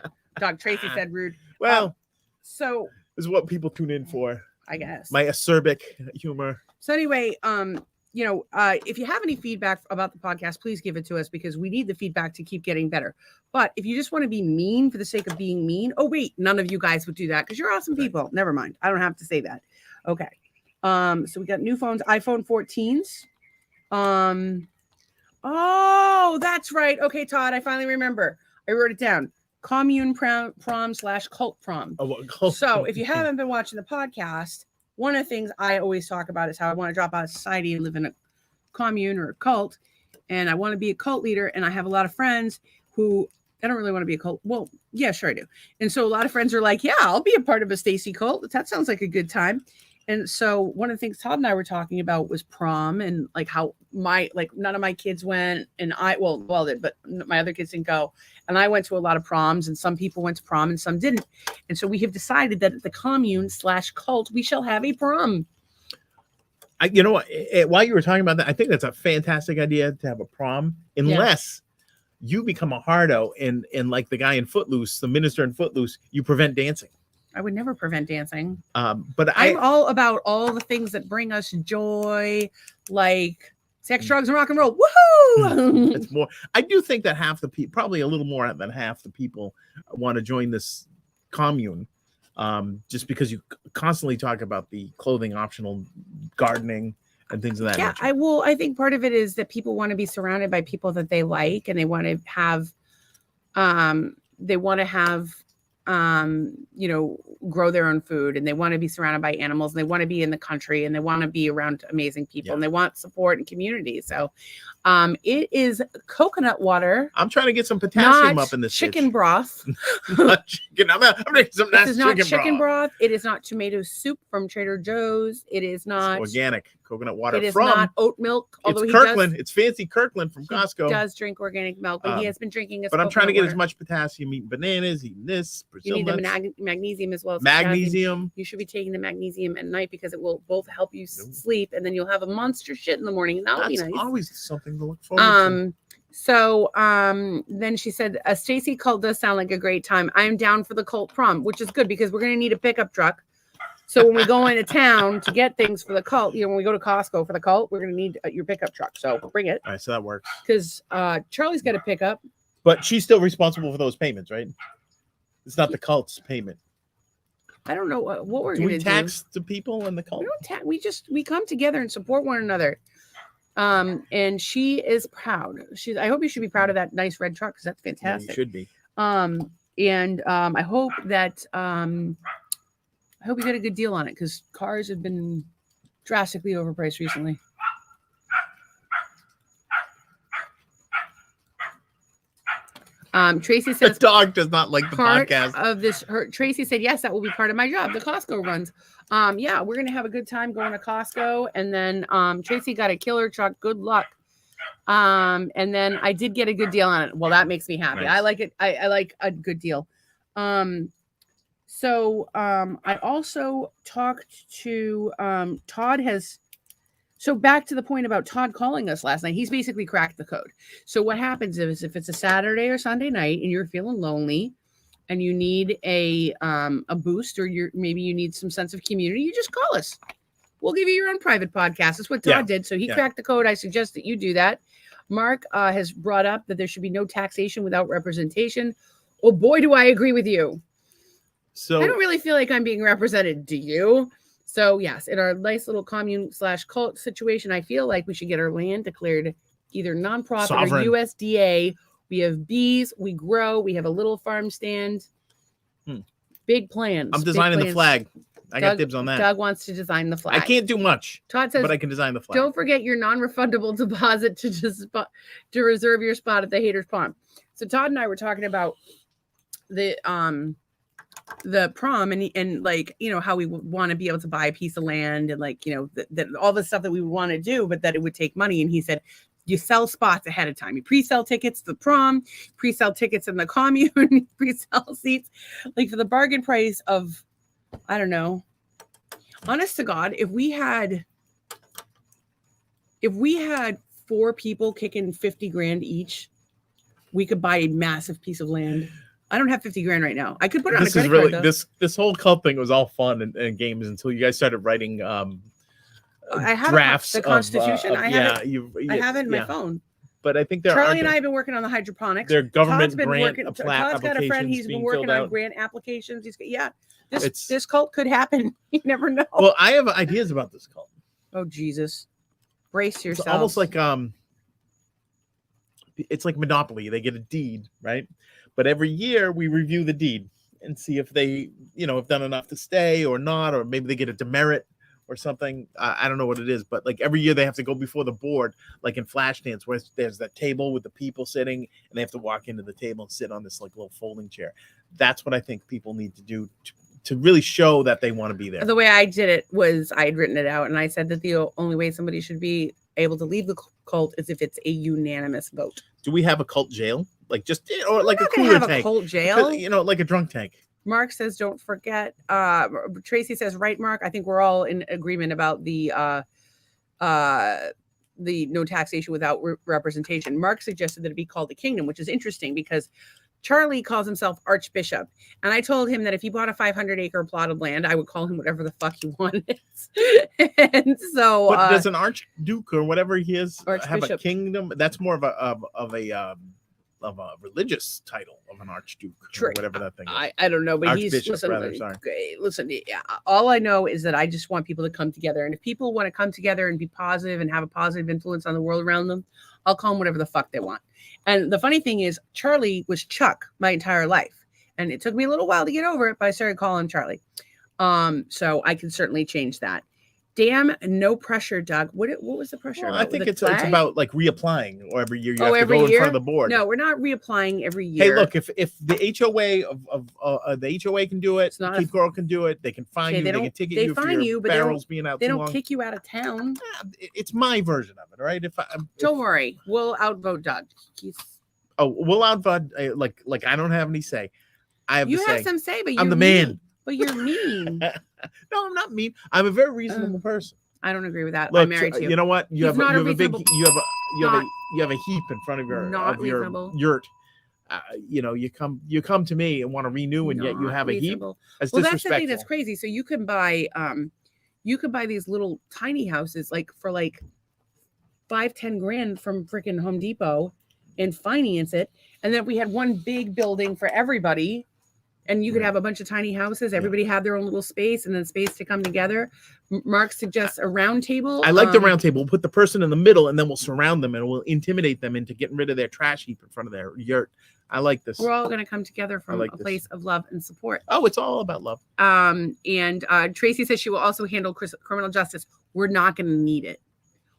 Tracy said rude. Well, so this is what people tune in for. I guess. My acerbic humor. So anyway, if you have any feedback about the podcast, please give it to us because we need the feedback to keep getting better. But if you just want to be mean for the sake of being mean, oh wait, none of you guys would do that because you're awesome people. Never mind. I don't have to say that. Okay. So we got new phones, iPhone 14s. Oh, that's right. Okay, Todd, I finally remember. I wrote it down. Commune prom / cult prom. So if you haven't been watching the podcast, one of the things I always talk about is how I want to drop out of society and live in a commune or a cult. And I want to be a cult leader. And I have a lot of friends who I don't really want to be a cult. Well, yeah, sure I do. And so a lot of friends are like, yeah, I'll be a part of a Stacy cult. That sounds like a good time. And so one of the things Todd and I were talking about was prom and like how none of my kids went and but my other kids didn't go. And I went to a lot of proms and some people went to prom and some didn't. And so we have decided that at the commune / cult, we shall have a prom. You know what? While you were talking about that, I think that's a fantastic idea to have a prom, unless you become a hardo and like the guy in Footloose, the minister in Footloose, you prevent dancing. I would never prevent dancing. But I'm all about all the things that bring us joy, like sex, drugs, and rock and roll. Woohoo! It's more. I do think that half the people, probably a little more than half the people, want to join this commune. Just because you constantly talk about the clothing optional, gardening, and things of that nature. I think part of it is that people want to be surrounded by people that they like, and they want to have, grow their own food, and they want to be surrounded by animals, and they want to be in the country, and they want to be around amazing people, and they want support and community. So it is coconut water. I'm trying to get some potassium up in this chicken broth. Not chicken. I'm making some nice chicken broth. It is not tomato soup from Trader Joe's. It is not organic coconut water It is from not oat milk. Although it's he Kirkland. It's fancy Kirkland from he Costco. does drink organic milk, and he has been drinking his But I'm trying to get water. as much potassium, eating bananas, eating this. You need Brazil the nuts, magnesium as well as magnesium. You should be taking the magnesium at night because it will both help you sleep, and then you'll have a monster shit in the morning, and that'll be nice. Always something to look forward to. So then she said, a Stacy cult does sound like a great time. I'm down for the cult prom, which is good because we're going to need a pickup truck. So when we go into town to get things for the cult, when we go to Costco for the cult, we're going to need your pickup truck. So bring it. All right, so that works. Because Charlie's got a pickup. But she's still responsible for those payments, right? It's not the cult's payment. I don't know what we're Do going to do. we tax the people in the cult? We don't we come together and support one another. And she is proud. I hope you should be proud of that nice red truck because that's fantastic. Yeah, you should be. I hope that I hope you get a good deal on it because cars have been drastically overpriced recently. Tracy says the dog does not like the podcast of this. Tracy said, yes, that will be part of my job. The Costco runs. Yeah, we're going to have a good time going to Costco. And then Tracy got a killer truck. Good luck. And then I did get a good deal on it. Well, that makes me happy. Nice. I like it. I like a good deal. So I also talked to Todd so back to the point about Todd calling us last night, he's basically cracked the code. So what happens is if it's a Saturday or Sunday night and you're feeling lonely and you need a boost or maybe you need some sense of community, you just call us. We'll give you your own private podcast. That's what Todd did. So he cracked the code. I suggest that you do that. Mark has brought up that there should be no taxation without representation. Oh boy, do I agree with you. So I don't really feel like I'm being represented. Do you? So yes, in our nice little commune/cult situation, I feel like we should get our land declared either nonprofit Sovereign. Or USDA. We have bees, we grow, we have a little farm stand. Big plans. I'm designing the flag. I got dibs on that. Doug wants to design the flag. I can't do much. Todd says, but I can design the flag. Don't forget your non-refundable deposit to reserve your spot at the Haters Pond. So Todd and I were talking about the prom and like, how we would want to be able to buy a piece of land and like, that all the stuff that we would want to do, but that it would take money. And he said, you sell spots ahead of time. You pre-sell tickets to the prom, pre-sell tickets in the commune, pre-sell seats, like for the bargain price of, I don't know. Honest to God, if we had 4 people kicking 50 grand each, we could buy a massive piece of land. I don't have 50 grand right now. I could put it on a credit card, though. This whole cult thing was all fun and games until you guys started writing I have drafts. The Constitution. I have it in my phone. But I think Charlie and I have been working on the hydroponics. Their government Todd's grant Todd's got a friend. He's been working on grant applications. This cult could happen. You never know. Well, I have ideas about this cult. Oh Jesus! Brace yourself. It's almost like it's like Monopoly. They get a deed, right? But every year we review the deed and see if they, have done enough to stay or not, or maybe they get a demerit or something. I don't know what it is, but like every year they have to go before the board, like in Flashdance, where there's that table with the people sitting, and they have to walk into the table and sit on this like little folding chair. That's what I think people need to do to really show that they want to be there. The way I did it was I had written it out, and I said that the only way somebody should be able to leave the cult is if it's a unanimous vote. Do we have a cult jail? Like or like a cooler tank? A cult jail? Like a drunk tank. Mark says, don't forget. Tracy says, right, Mark? I think we're all in agreement about the no taxation without representation. Mark suggested that it be called the kingdom, which is interesting because Charlie calls himself Archbishop. And I told him that if he bought a 500-acre plot of land, I would call him whatever the fuck he wanted. And so... But does an Archduke or whatever he is have a kingdom? That's more of a religious title of an Archduke or whatever that thing is. I don't know, but listen, all I know is that I just want people to come together. And if people want to come together and be positive and have a positive influence on the world around them, I'll call them whatever the fuck they want. And the funny thing is, Charlie was Chuck my entire life. And it took me a little while to get over it, but I started calling him Charlie. So I can certainly change that. Damn, no pressure, Doug. What was the pressure? Well, about? I think The it's flag? about like reapplying, or every year you have to every go in year? front of the board. No, we're not reapplying every year. Hey, look, if the HOA the HOA can do it, It's not Keep Girl can do it. They can fine Okay, you. they They don't- can ticket they you for fine your you, but barrels being out they too don't long. kick you out of town. It's my version of it, right? Don't worry, we'll outvote Doug. We'll outvote. Like I don't have any say. I have You the have say. some say, but I'm you're the mean. man. But you're mean. No, I'm not mean. I'm a very reasonable person. I don't agree with that. Look, I'm married to you. You know what? You He's have not a a big reasonable- you have a heap in front of your Not reasonable. yurt. You come to me and want to renew, and yet you Not have a heap. reasonable. That's Well, that's the disrespectful. thing that's crazy. So you can buy these little tiny houses like for like 5-10 grand from freaking Home Depot and finance it. And then we had one big building for everybody. And you could have a bunch of tiny houses. Everybody have their own little space and then space to come together. Mark suggests a round table. I like the round table. We'll put the person in the middle, and then we'll surround them, and we'll intimidate them into getting rid of their trash heap in front of their yurt. I like this. We're all going to come together from like a this. place of love and support. Oh, it's all about love. And Tracy says she will also handle criminal justice. We're not going to need it.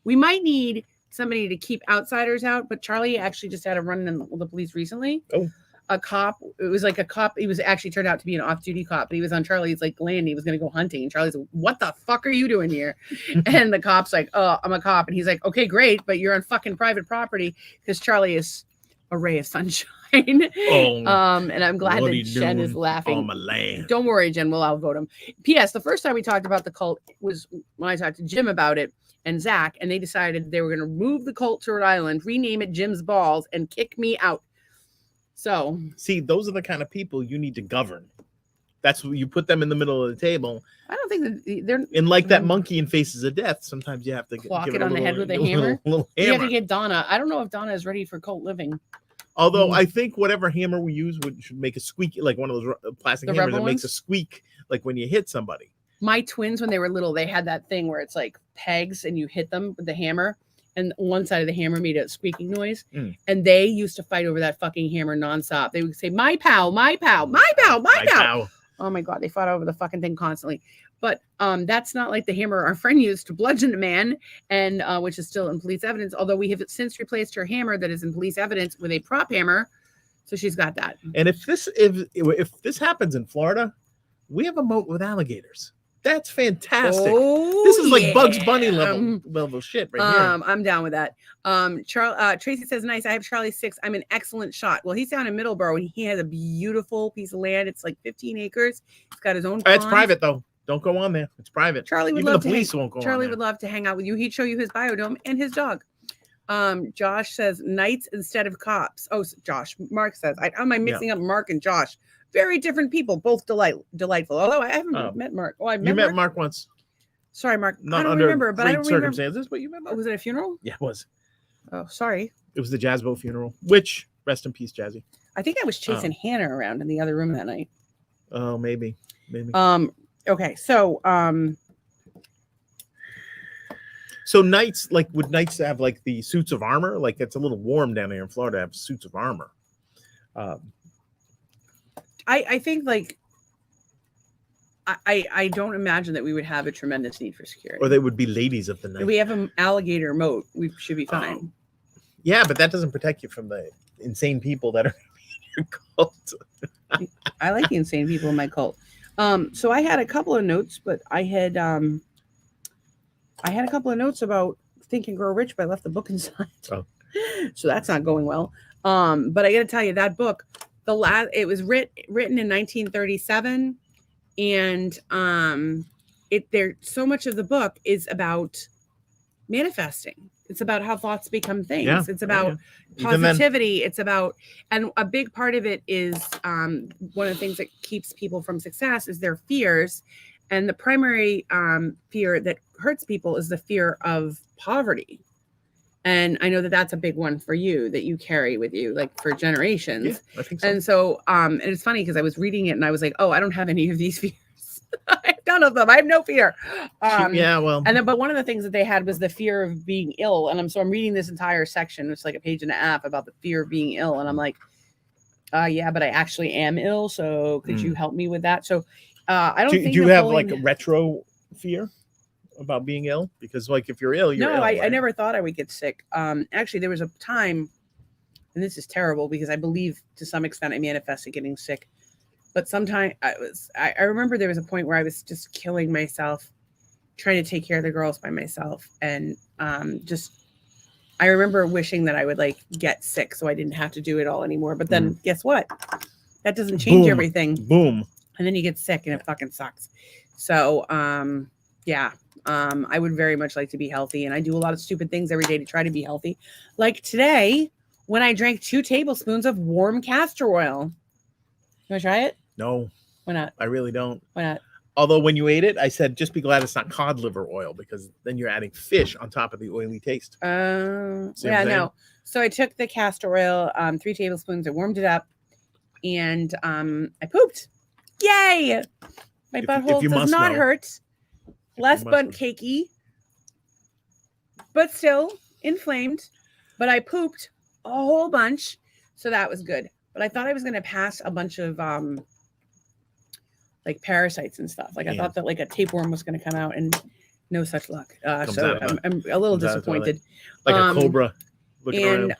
We might need somebody to keep outsiders out, but Charlie actually just had a run in the police recently. Oh. A cop. It was like a cop. He was actually turned out to be an off-duty cop. But he was on Charlie's like land. He was going to go hunting. And Charlie's like, "What the fuck are you doing here?" And the cop's like, "Oh, I'm a cop." And he's like, "Okay, great, but you're on fucking private property," because Charlie is a ray of sunshine. And I'm glad that Jen is laughing. On my land. Don't worry, Jen. We'll outvote him. P.S. The first time we talked about the cult was when I talked to Jim about it and Zach, and they decided they were going to move the cult to Rhode Island, rename it Jim's Balls, and kick me out. So, see, those are the kind of people you need to govern. That's what you put them in the middle of the table. I don't think that they're. And like that monkey in Faces of Death, sometimes you have to clock give it on the head with a hammer. Little You hammer. have to get Donna. I don't know if Donna is ready for cult living. Although I think whatever hammer we use should make a squeak, like one of those plastic The hammers rubber that makes a ones? squeak, like when you hit somebody. My twins, when they were little, they had that thing where it's like pegs and you hit them with the hammer, and one side of the hammer made a squeaking noise. And they used to fight over that fucking hammer nonstop. They would say, "My pal, my pal, my pal, my pal." Oh my God, they fought over the fucking thing constantly. But that's not like the hammer our friend used to bludgeon a man, and which is still in police evidence. Although we have since replaced her hammer that is in police evidence with a prop hammer, so she's got that. And if this happens in Florida, we have a moat with alligators. That's fantastic. Oh, this is like Bugs Bunny level shit right here. I'm down with that. Tracy says, "Nice. I have Charlie 6. I'm an excellent shot." Well, he's down in Middleborough, and he has a beautiful piece of land. It's like 15 acres. He's got his own. It's private though. Don't go on there. It's private. Charlie would Even love the police won't go. Charlie on would love to hang out with you. He'd show you his biodome and his dog. Josh says knights instead of cops. Oh, Josh. Mark says, am I mixing up Mark and Josh? Very different people, both delightful. Although I haven't met Mark. Oh, I met Mark once. Sorry, Mark. Not I don't under remember, but I don't remember circumstances. But you met Mark. Oh, was it a funeral? Yeah, it was. Oh, sorry. It was the Jazzbo funeral. Which rest in peace, Jazzy. I think I was chasing Hannah around in the other room that night. Oh, maybe. Okay, so So knights, like, would knights have like the suits of armor? Like, it's a little warm down here in Florida to have suits of armor. I think like I don't imagine that we would have a tremendous need for security. Or they would be ladies of the night. If we have an alligator moat, we should be fine. Yeah, but that doesn't protect you from the insane people that are in your cult. I like the insane people in my cult. So I had a couple of notes, but I had a couple of notes about Think and Grow Rich, but I left the book inside. Oh. So that's not going well. But I got to tell you, that book, it was written in 1937, and so much of the book is about manifesting. It's about how thoughts become things. Yeah. It's about positivity. It's about, and a big part of it is one of the things that keeps people from success is their fears. And the primary fear that hurts people is the fear of poverty. And I know that that's a big one for you that you carry with you, like for generations. Yeah, I think so. And so, and it's funny because I was reading it and I was like, oh, I don't have any of these fears. None of them. I have no fear. Yeah, well. And then, but one of the things that they had was the fear of being ill. And I'm reading this entire section. It's like a page and a half about the fear of being ill. And I'm like, yeah, but I actually am ill. So could you help me with that? So I don't think do you have like a retro fear? about being ill? Because like if you're ill, you're ill. I right? never thought I would get sick. Actually, there was a time, and this is terrible because I believe to some extent I manifested getting sick. But sometime I remember there was a point where I was just killing myself, trying to take care of the girls by myself, and I remember wishing that I would like get sick so I didn't have to do it all anymore. But then guess what? That doesn't change Boom. everything. Boom. And then you get sick and it fucking sucks. So yeah. I would very much like to be healthy, and I do a lot of stupid things every day to try to be healthy. Like today, when I drank 2 tablespoons of warm castor oil. You want to try it? No. Why not? I really don't. Why not? Although when you ate it, I said, just be glad it's not cod liver oil, because then you're adding fish on top of the oily taste. Yeah, no. So I took the castor oil, 3 tablespoons, I warmed it up, and I pooped. Yay! My butthole does not hurt. Less butt cakey, but still inflamed. But I pooped a whole bunch, so that was good. But I thought I was going to pass a bunch of like parasites and stuff. Like I thought that like a tapeworm was going to come out, and no such luck. So I'm a little disappointed. Like a cobra. And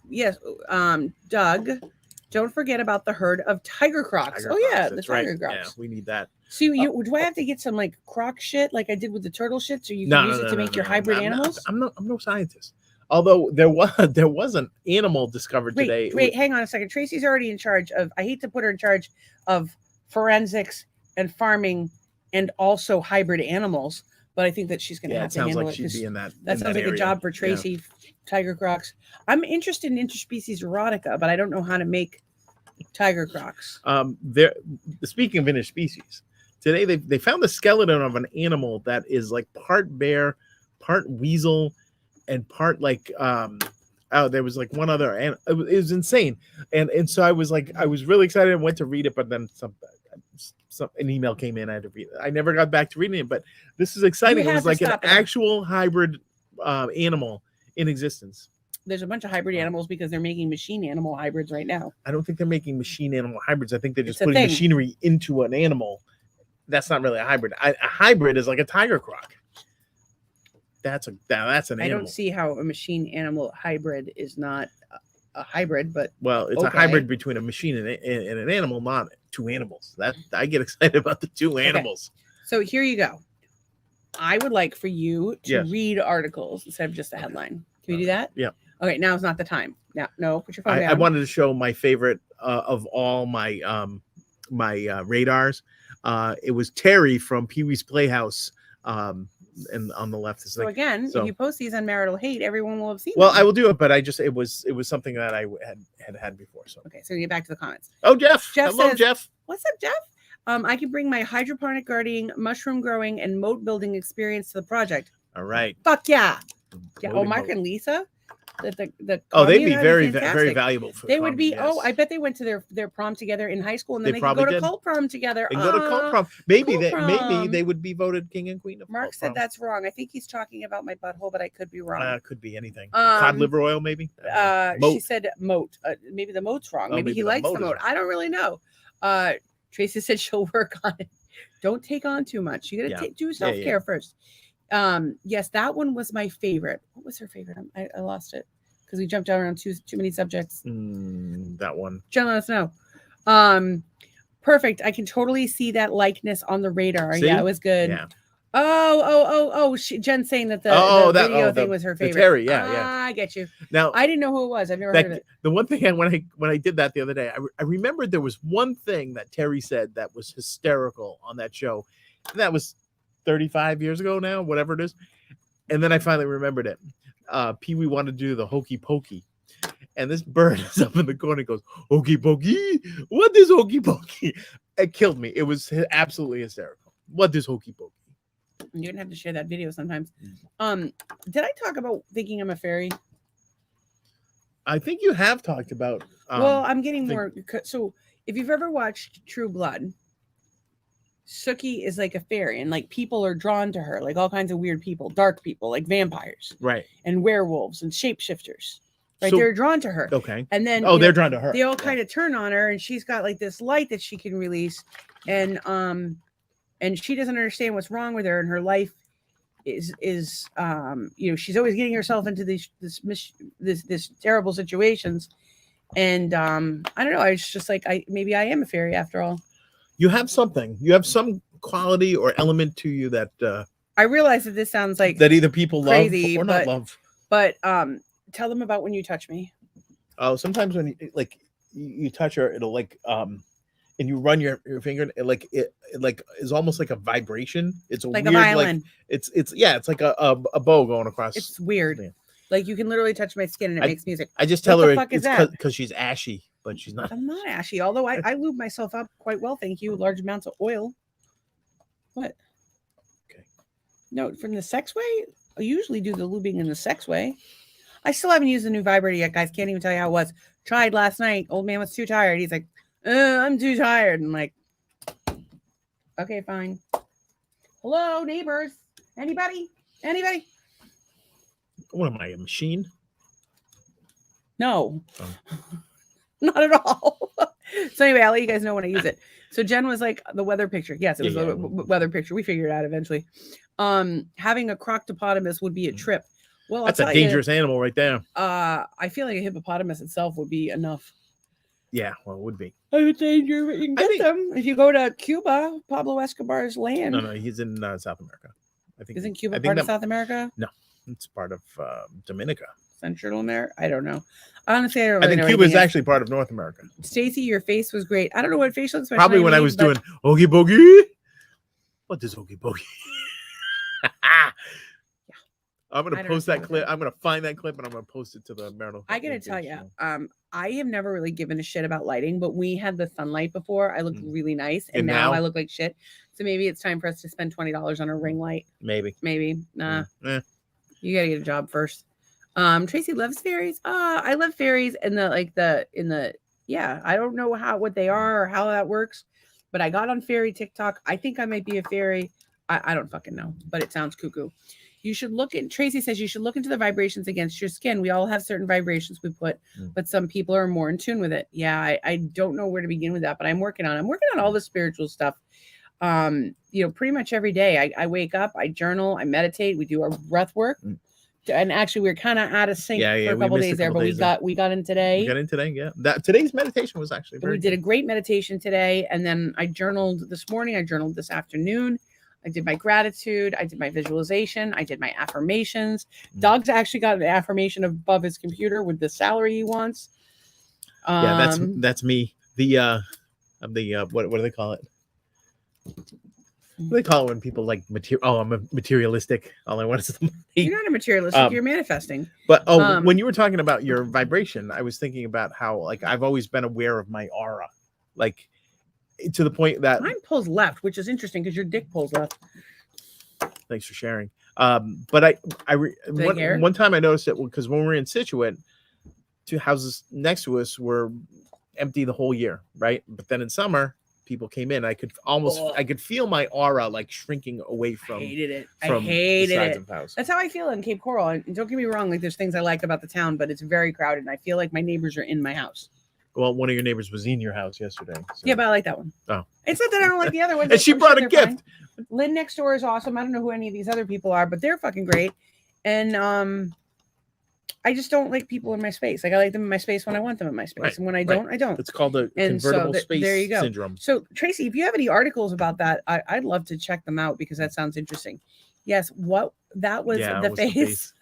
yes, Doug, don't forget about the herd of tiger crocs. The tiger crocs. Yeah, we need that. So do I have to get some like croc shit like I did with the turtle shit, so you can use it to make your hybrid animals? I'm no scientist. Although there was an animal discovered today. Wait, hang on a second. Tracy's already in charge of. I hate to put her in charge of forensics and farming and also hybrid animals, but I think that she's going to have to handle it. Sounds like she'd be in that. That sounds like a job for Tracy. Yeah. Tiger crocs. I'm interested in interspecies erotica, but I don't know how to make tiger crocs. Speaking of interspecies, today they found the skeleton of an animal that is like part bear, part weasel, and part like there was like one other, and it was insane. And so I was really excited and went to read it, but then an email came in. I had to read it. I never got back to reading it, but this is exciting. It was like an actual hybrid animal in existence. There's a bunch of hybrid animals because they're making machine animal hybrids right now. I don't think they're making machine animal hybrids. I think they're just putting machinery into an animal. That's not really a hybrid. A hybrid is like a tiger croc. That's an animal. I don't see how a machine animal hybrid is not a hybrid, but it's a hybrid between a machine and an animal, not 2 animals. That I get excited about the 2 animals. Okay. So here you go. I would like for you to read articles instead of just a headline. Can we do that? Yeah. Okay, now is not the time. No, put your phone down. I wanted to show my favorite of all my radars. It was Terry from Pee-wee's Playhouse. And on the left is so again, if you post these on Marital Hate, everyone will have seen them. I will do it, but it was something that I had before. So okay, so get back to the comments. Oh, Jeff hello, says, Jeff. What's up, Jeff? I can bring my hydroponic gardening, mushroom growing, and moat building experience to the project. All right. Fuck yeah. Yeah. Mark and Lisa. They'd be very valuable for they would be. Yes. I bet they went to their prom together in high school, and then they could go to cult prom together. They go to cult prom. Maybe they would be voted king and queen of Mark said that's wrong. I think he's talking about my butthole, but I could be wrong. Could be anything. Cod liver oil, maybe. She said moat. Maybe the moat's wrong. Maybe he likes the moat. I don't really know. Tracy said she'll work on it. Don't take on too much. You gotta do self-care first. Yes, that one was my favorite. What was her favorite? I lost it because we jumped around too many subjects. That one. Jen, let us know. Perfect. I can totally see that likeness on the radar. See? Yeah, it was good. Yeah. Oh! Jen's saying that the video thing was her favorite. Terry, yeah. I get you. Now I didn't know who it was. I've never heard of it. The one thing when I did that the other day, I remembered there was one thing that Terry said that was hysterical on that show, and that was 35 years ago now, whatever it is. And then I finally remembered it. Pee-wee wanted to do the hokey pokey. And this bird is up in the corner and goes, hokey pokey? What is hokey pokey? It killed me. It was absolutely hysterical. What is hokey pokey? You're going to have to share that video sometimes. Did I talk about thinking I'm a fairy? I think you have talked about. I'm getting more. So if you've ever watched True Blood, Sookie is like a fairy, and like people are drawn to her, like all kinds of weird people, dark people, like vampires, right, and werewolves and shapeshifters, right? So, they're drawn to her. Okay, and then they're drawn to her. They all kind of turn on her, and she's got like this light that she can release, and and she doesn't understand what's wrong with her, and her life is she's always getting herself into this terrible situations. And I don't know, I was just like, maybe I am a fairy after all. You have something. You have some quality or element to you that I realize that this sounds like that either people crazy, love or not love. But tell them about when you touch me. Oh, sometimes when you touch her, it'll and you run your finger, it is almost like a vibration. It's like weird, a violin. It's like a bow going across. It's weird. Yeah. Like you can literally touch my skin and it makes music. I just tell her it's because she's ashy, but she's not. I'm not ashy, although I lube myself up quite well, thank you. Large amounts of oil. What? Okay. No, from the sex way, I usually do the lubing in the sex way. I still haven't used the new vibrator yet, guys. Can't even tell you how it was. Tried last night. Old man was too tired. He's like, I'm too tired. I'm like, okay, fine. Hello, neighbors. Anybody? What am I, a machine? No, not at all. So anyway, I'll let you guys know when I use it. So Jen was like the weather picture. Yes, it was the weather picture. We figured it out eventually. Having a croctopotamus would be a trip. Well, that's a dangerous animal right there. I feel like a hippopotamus itself would be enough. Yeah, well, it would be. I would say you can get them if you go to Cuba, Pablo Escobar's land. No, he's in South America. I think. Isn't Cuba part of South America? No, it's part of Dominica. Central America. I don't know. Honestly, I don't really I think Cuba is actually part of North America. Stacy, your face was great. I don't know what facial expression. Probably when I was doing Oogie Boogie. What is Oogie Boogie? Yeah. I'm gonna post that clip. I'm gonna find that clip and I'm gonna post it to the Marital. I gotta tell you, I have never really given a shit about lighting, but we had the sunlight before. I looked really nice, and now I look like shit. So maybe it's time for us to spend $20 on a ring light. Maybe. Nah. You gotta get a job first. Tracy loves fairies. I love fairies and I don't know what they are or how that works, but I got on fairy TikTok. I think I might be a fairy. I don't fucking know, but it sounds cuckoo. Tracy says you should look into the vibrations against your skin. We all have certain vibrations we put, but some people are more in tune with it. Yeah, I don't know where to begin with that, but I'm working on all the spiritual stuff. Pretty much every day I wake up, I journal, I meditate, we do our breath work. And actually we were kind of out of sync for a couple days there, but we got in today. Yeah. Today's meditation was actually we did a great meditation today, and then I journaled this morning, I journaled this afternoon. I did my gratitude. I did my visualization. I did my affirmations. Doug's actually got an affirmation above his computer with the salary he wants. Yeah, that's me. What do they call it? What do they call it when people like material? Oh, I'm a materialistic. All I want is the money. You're not a materialistic. You're manifesting. But when you were talking about your vibration, I was thinking about how I've always been aware of my aura, to the point that mine pulls left, which is interesting because your dick pulls left. Thanks for sharing. But one time I noticed it because when we were in Scituate, 2 houses next to us were empty the whole year, right? But then in summer, people came in. I could feel my aura shrinking away from. I hated it. I hated it. That's how I feel in Cape Coral. And don't get me wrong, there's things I like about the town, but it's very crowded, and I feel like my neighbors are in my house. Well, one of your neighbors was in your house yesterday. So. Yeah, but I like that one. Oh. It's not that I don't like the other one. And she brought a gift. Fine. Lynn next door is awesome. I don't know who any of these other people are, but they're fucking great. And I just don't like people in my space. I like them in my space when I want them in my space. Right. And when I don't, I don't. It's called the convertible space syndrome. So, Tracy, if you have any articles about that, I'd love to check them out because that sounds interesting. Yes, that was the face.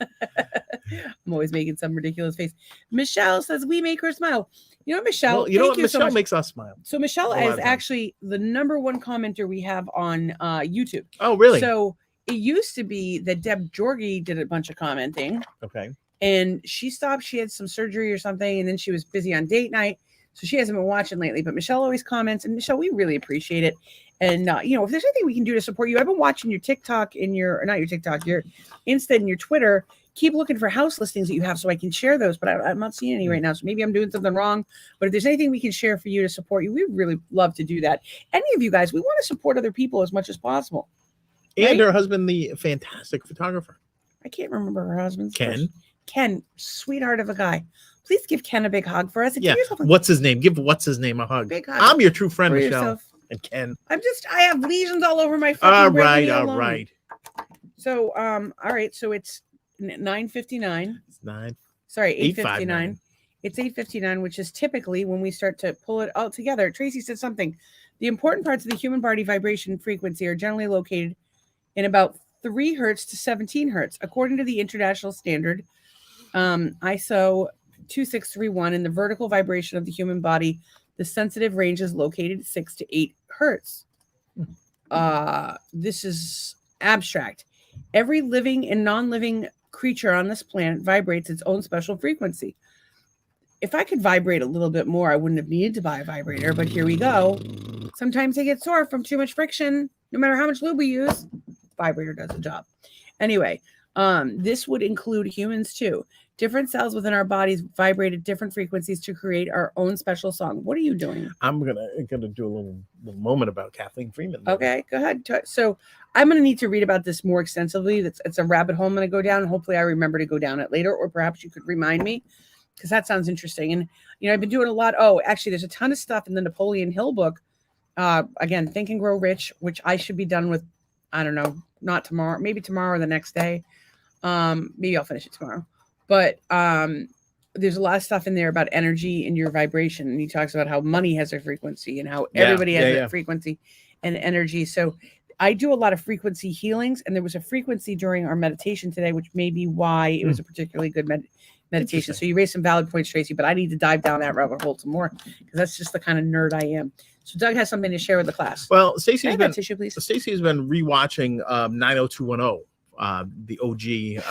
I'm always making some ridiculous face. Michelle says we make her smile. Michelle. Well, you know what? Michelle makes us smile. So Michelle is actually the #1 commenter we have on YouTube. Oh, really? So it used to be that Deb Jorge did a bunch of commenting. Okay. And she stopped. She had some surgery or something, and then she was busy on date night, so she hasn't been watching lately. But Michelle always comments, and Michelle, we really appreciate it. And if there's anything we can do to support you, I've been watching your TikTok your Insta and your Twitter. Keep looking for house listings that you have so I can share those, but I'm not seeing any right now. So maybe I'm doing something wrong. But if there's anything we can share for you to support you, we really love to do that. Any of you guys, we want to support other people as much as possible. And her husband, the fantastic photographer. I can't remember her husband's Ken. Ken, sweetheart of a guy. Please give Ken a big hug for us. What's his name? Give what's his name a hug. Big hug. I'm your true friend, for Michelle. Yourself. and Ken. I have lesions all over my fucking All brain. right, Leave me all alone. right. So, all right. So it's 9:59. It's 9. Sorry, 8:59. 8:59. It's 8:59, which is typically when we start to pull it all together. Tracy said something. The important parts of the human body vibration frequency are generally located in about 3 hertz to 17 hertz, according to the international standard ISO 2631. In the vertical vibration of the human body, the sensitive range is located 6 to 8 hertz. This is abstract. Every living and non-living creature on this planet vibrates its own special frequency. If I could vibrate a little bit more, I wouldn't have needed to buy a vibrator, but here we go. Sometimes they get sore from too much friction. No matter how much lube we use, vibrator does the job. Anyway, this would include humans too. Different cells within our bodies vibrate at different frequencies to create our own special song. What are you doing? I'm gonna do a little moment about Kathleen Freeman. Okay, go ahead. So I'm gonna need to read about this more extensively. It's a rabbit hole I'm gonna go down, and hopefully I remember to go down it later, or perhaps you could remind me, because that sounds interesting. And I've been doing a lot. Oh, actually, there's a ton of stuff in the Napoleon Hill book. Again, Think and Grow Rich, which I should be done with. I don't know, not tomorrow, maybe tomorrow or the next day. Maybe I'll finish it tomorrow. But there's a lot of stuff in there about energy and your vibration. And he talks about how money has a frequency and how everybody has a frequency and energy. So I do a lot of frequency healings. And there was a frequency during our meditation today, which may be why it was a particularly good meditation. So you raised some valid points, Tracy, but I need to dive down that rabbit hole some more, because that's just the kind of nerd I am. So Doug has something to share with the class. Well, Stacey has been rewatching 90210. The OG,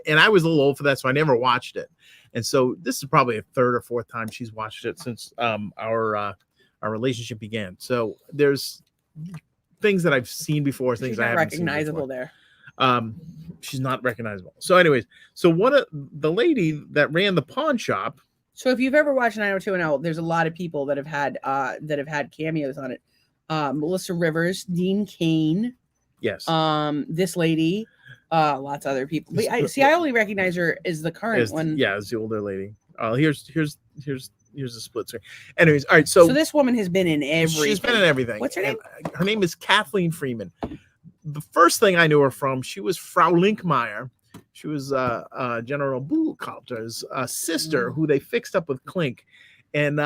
and I was a little old for that, so I never watched it. And so this is probably a 3rd or 4th time she's watched it since our relationship began. So there's things that I've seen before, things I haven't recognizable seen there. She's not recognizable. So, anyways, so one of the lady that ran the pawn shop. So if you've ever watched 90210, there's a lot of people that have had cameos on it. Melissa Rivers, Dean Cain. Yes. This lady, lots of other people. But I only recognize her as the current one. Yeah, as the older lady. Here's the split screen. Anyways, all right. So this woman has been in everything. She's been in everything. What's her name? Her name is Kathleen Freeman. The first thing I knew her from, she was Frau Linkmeyer. She was General Bullkalter's sister, who they fixed up with Klink. And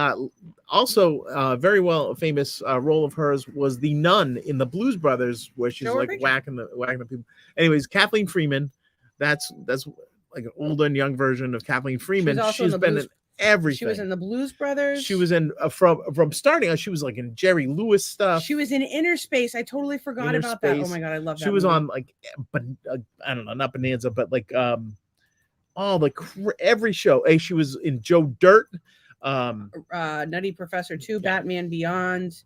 also very well famous role of hers was the nun in the Blues Brothers, where she's like whacking the people. Anyways, Kathleen Freeman, that's like an older and young version of Kathleen Freeman. She's been in everything. She was in the Blues Brothers. She was in from starting out. She was like in Jerry Lewis stuff. She was in Inner Space. I totally forgot about that. Oh my god, I love that. She was on like, I don't know, not Bonanza, but like every show. Hey, she was in Joe Dirt. Nutty Professor 2, Batman Beyond,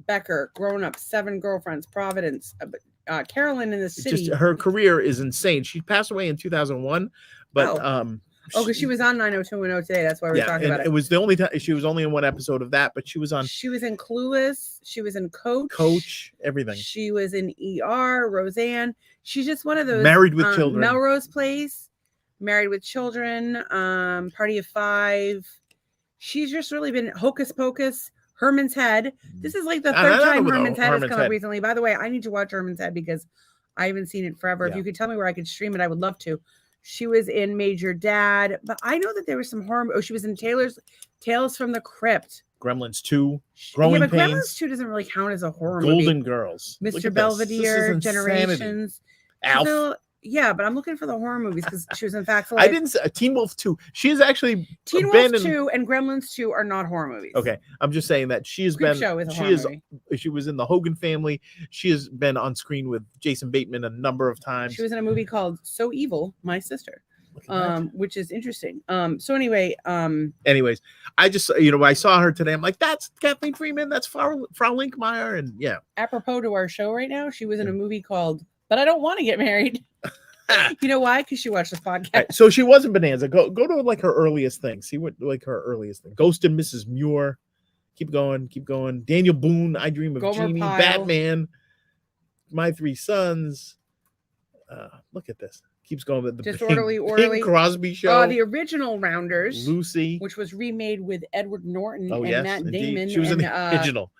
Becker, Grown Up, 7 Girlfriends, Providence, Carolyn in the City. Just her career is insane. She passed away in 2001, but because she was on 90210 today. That's why we're talking about it. It was the only time she was only in one episode of that, but she was on. She was in Clueless. She was in Coach, everything. She was in ER, Roseanne. She's just one of those. Married with Children. Melrose Place, Married with Children, Party of 5. She's just really been Hocus Pocus, Herman's Head. This is like the 3rd time Herman's Head has come up recently. By the way, I need to watch Herman's Head because I haven't seen it forever. Yeah. If you could tell me where I could stream it, I would love to. She was in Major Dad, but I know that there was some horror. Oh, she was in Tales from the Crypt. Gremlins 2. Growing Pains. Gremlins 2 doesn't really count as a horror movie. Golden Girls. Mr. Belvedere, Generations. Alf. Yeah, but I'm looking for the horror movies because she was in Facts of Life. I didn't say Teen Wolf 2. She is actually Teen Wolf 2 and Gremlins 2 are not horror movies. Okay, I'm just saying that she has been. She was in the Hogan Family. She has been on screen with Jason Bateman a number of times. She was in a movie called So Evil, My Sister, which is interesting. So anyway, anyways, I just I saw her today. I'm like, that's Kathleen Freeman. That's Frau Linkmeyer, and yeah. Apropos to our show right now, she was in a movie called But I Don't Want to Get Married. You know why? Because she watched this podcast. Right, so she was in Bonanza. Go to like her earliest thing. See what like her earliest thing. Ghost and Mrs. Muir. Keep going. Daniel Boone. I Dream of Gomer Jeannie. Pyle. Batman. My Three Sons. Look at this. Keeps going. The Disorderly, Bing Crosby Show. The original Rounders. Lucy. Which was remade with Edward Norton and yes, Matt indeed. Damon. She was in the original.